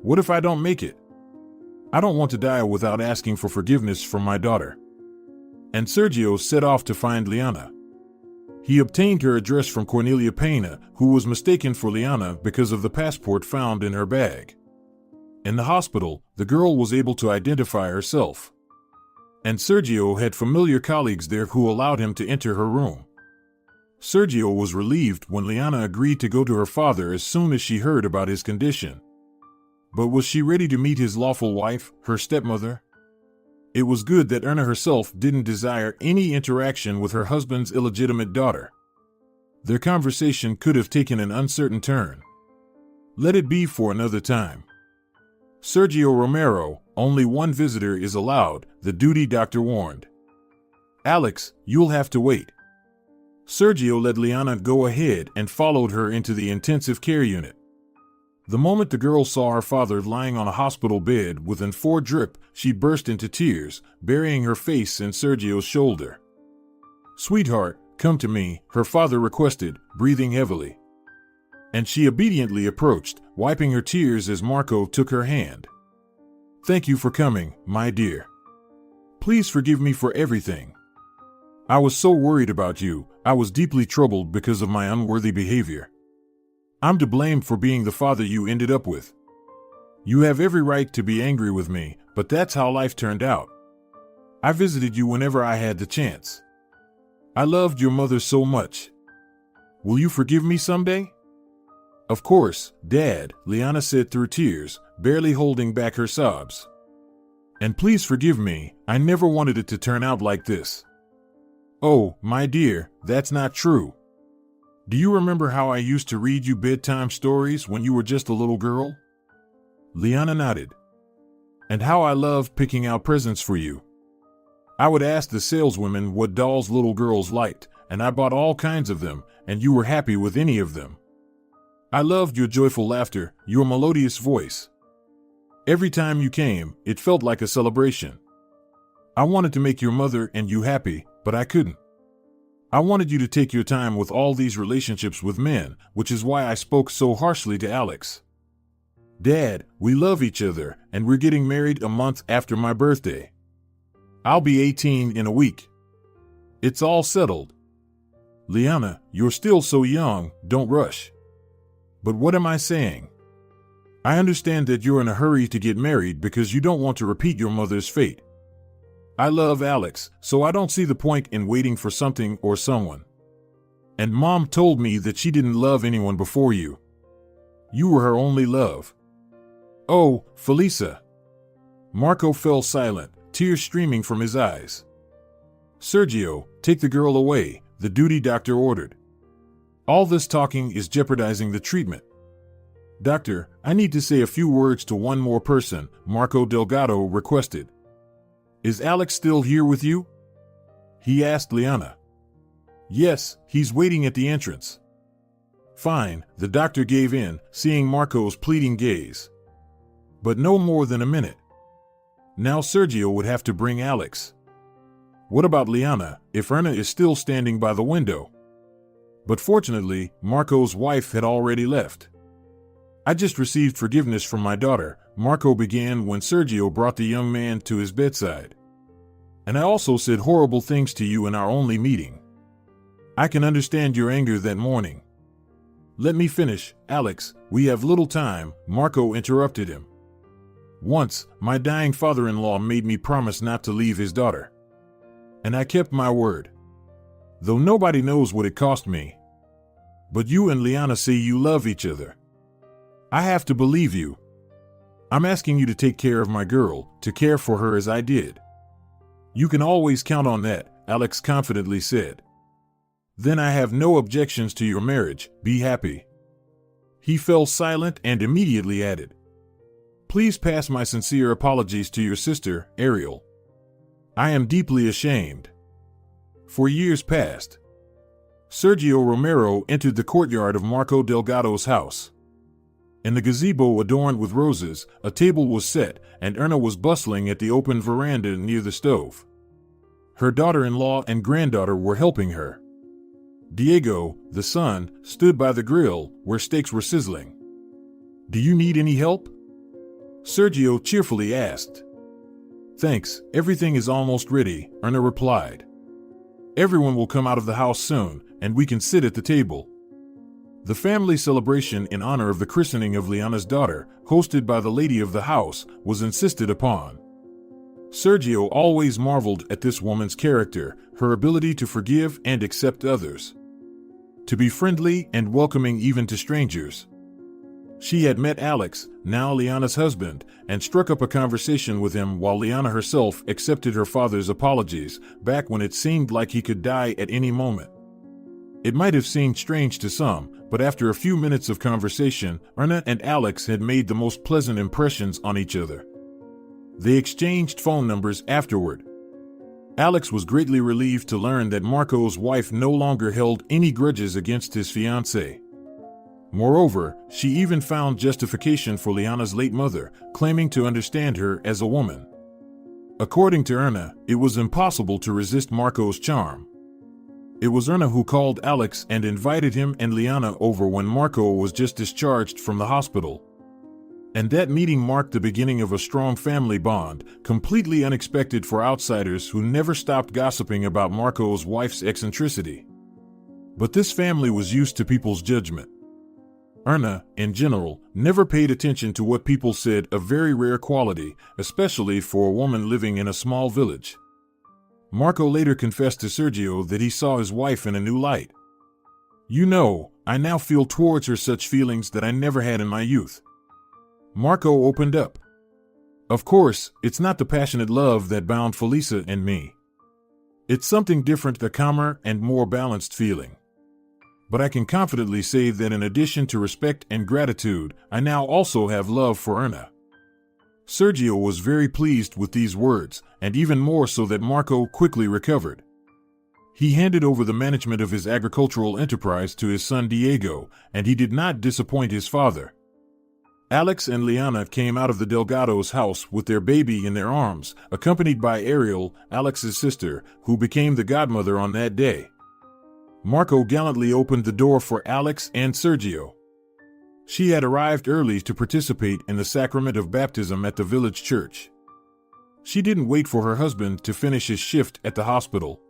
What if I don't make it? I don't want to die without asking for forgiveness from my daughter. And Sergio set off to find Liana. He obtained her address from Cornelia Pena, who was mistaken for Liana because of the passport found in her bag. In the hospital, the girl was able to identify herself. And Sergio had familiar colleagues there who allowed him to enter her room. Sergio was relieved when Liana agreed to go to her father as soon as she heard about his condition. But was she ready to meet his lawful wife, her stepmother? It was good that Erna herself didn't desire any interaction with her husband's illegitimate daughter. Their conversation could have taken an uncertain turn. Let it be for another time. Sergio Romero, only one visitor is allowed, the duty doctor warned. Alex, you'll have to wait. Sergio let Liana go ahead and followed her into the intensive care unit. The moment the girl saw her father lying on a hospital bed with an IV drip, she burst into tears, burying her face in Sergio's shoulder. Sweetheart, come to me, her father requested, breathing heavily. And she obediently approached, wiping her tears as Marco took her hand. Thank you for coming, my dear. Please forgive me for everything. I was so worried about you, I was deeply troubled because of my unworthy behavior. I'm to blame for being the father you ended up with. You have every right to be angry with me, but that's how life turned out. I visited you whenever I had the chance. I loved your mother so much. Will you forgive me someday? Of course, Dad, Liana said through tears, barely holding back her sobs. And please forgive me, I never wanted it to turn out like this. Oh, my dear, that's not true. Do you remember how I used to read you bedtime stories when you were just a little girl? Liana nodded. And how I loved picking out presents for you. I would ask the saleswomen what dolls little girls liked, and I bought all kinds of them, and you were happy with any of them. I loved your joyful laughter, your melodious voice. Every time you came, it felt like a celebration. I wanted to make your mother and you happy, but I couldn't. I wanted you to take your time with all these relationships with men, which is why I spoke so harshly to Alex. Dad, we love each other, and we're getting married a month after my birthday. I'll be 18 in a week. It's all settled. Liana, you're still so young, don't rush. But what am I saying? I understand that you're in a hurry to get married because you don't want to repeat your mother's fate. I love Alex, so I don't see the point in waiting for something or someone. And Mom told me that she didn't love anyone before you. You were her only love. Oh, Felisa. Marco fell silent, tears streaming from his eyes. Sergio, take the girl away, the duty doctor ordered. All this talking is jeopardizing the treatment. Doctor, I need to say a few words to one more person, Marco Delgado requested. Is Alex still here with you? He asked Liana. Yes, he's waiting at the entrance. Fine, the doctor gave in, seeing Marco's pleading gaze. But no more than a minute. Now Sergio would have to bring Alex. What about Liana, if Erna is still standing by the window? But fortunately, Marco's wife had already left. I just received forgiveness from my daughter, Marco began when Sergio brought the young man to his bedside. And I also said horrible things to you in our only meeting. I can understand your anger that morning. Let me finish, Alex, we have little time, Marco interrupted him. Once, my dying father-in-law made me promise not to leave his daughter. And I kept my word. Though nobody knows what it cost me. But you and Liana say you love each other. I have to believe you. I'm asking you to take care of my girl, to care for her as I did. You can always count on that, Alex confidently said. Then I have no objections to your marriage, be happy. He fell silent and immediately added, please pass my sincere apologies to your sister, Ariel. I am deeply ashamed. For years past, Sergio Romero entered the courtyard of Marco Delgado's house. In the gazebo adorned with roses, a table was set, and Erna was bustling at the open veranda near the stove. Her daughter-in-law and granddaughter were helping her. Diego, the son, stood by the grill, where steaks were sizzling. Do you need any help? Sergio cheerfully asked. Thanks, everything is almost ready, Erna replied. Everyone will come out of the house soon, and we can sit at the table. The family celebration in honor of the christening of Liana's daughter, hosted by the lady of the house, was insisted upon. Sergio always marveled at this woman's character, her ability to forgive and accept others. To be friendly and welcoming even to strangers. She had met Alex, now Liana's husband, and struck up a conversation with him while Liana herself accepted her father's apologies, back when it seemed like he could die at any moment. It might have seemed strange to some, but after a few minutes of conversation, Erna and Alex had made the most pleasant impressions on each other. They exchanged phone numbers afterward. Alex was greatly relieved to learn that Marco's wife no longer held any grudges against his fiancée. Moreover, she even found justification for Liana's late mother, claiming to understand her as a woman. According to Erna, it was impossible to resist Marco's charm. It was Erna who called Alex and invited him and Liana over when Marco was just discharged from the hospital. And that meeting marked the beginning of a strong family bond, completely unexpected for outsiders who never stopped gossiping about Marco's wife's eccentricity. But this family was used to people's judgment. Erna, in general, never paid attention to what people said, a very rare quality, especially for a woman living in a small village. Marco later confessed to Sergio that he saw his wife in a new light. You know, I now feel towards her such feelings that I never had in my youth. Marco opened up. Of course, it's not the passionate love that bound Felisa and me. It's something different, a calmer and more balanced feeling. But I can confidently say that in addition to respect and gratitude, I now also have love for Erna. Sergio was very pleased with these words, and even more so that Marco quickly recovered. He handed over the management of his agricultural enterprise to his son Diego, and he did not disappoint his father. Alex and Liana came out of the Delgado's house with their baby in their arms, accompanied by Ariel, Alex's sister, who became the godmother on that day. Marco gallantly opened the door for Alex and Sergio. She had arrived early to participate in the sacrament of baptism at the village church. She didn't wait for her husband to finish his shift at the hospital.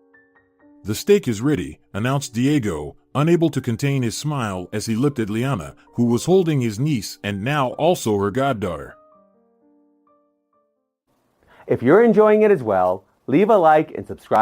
"The steak is ready," announced Diego, unable to contain his smile as he looked at Liana, who was holding his niece and now also her goddaughter. If you're enjoying it as well, leave a like and subscribe.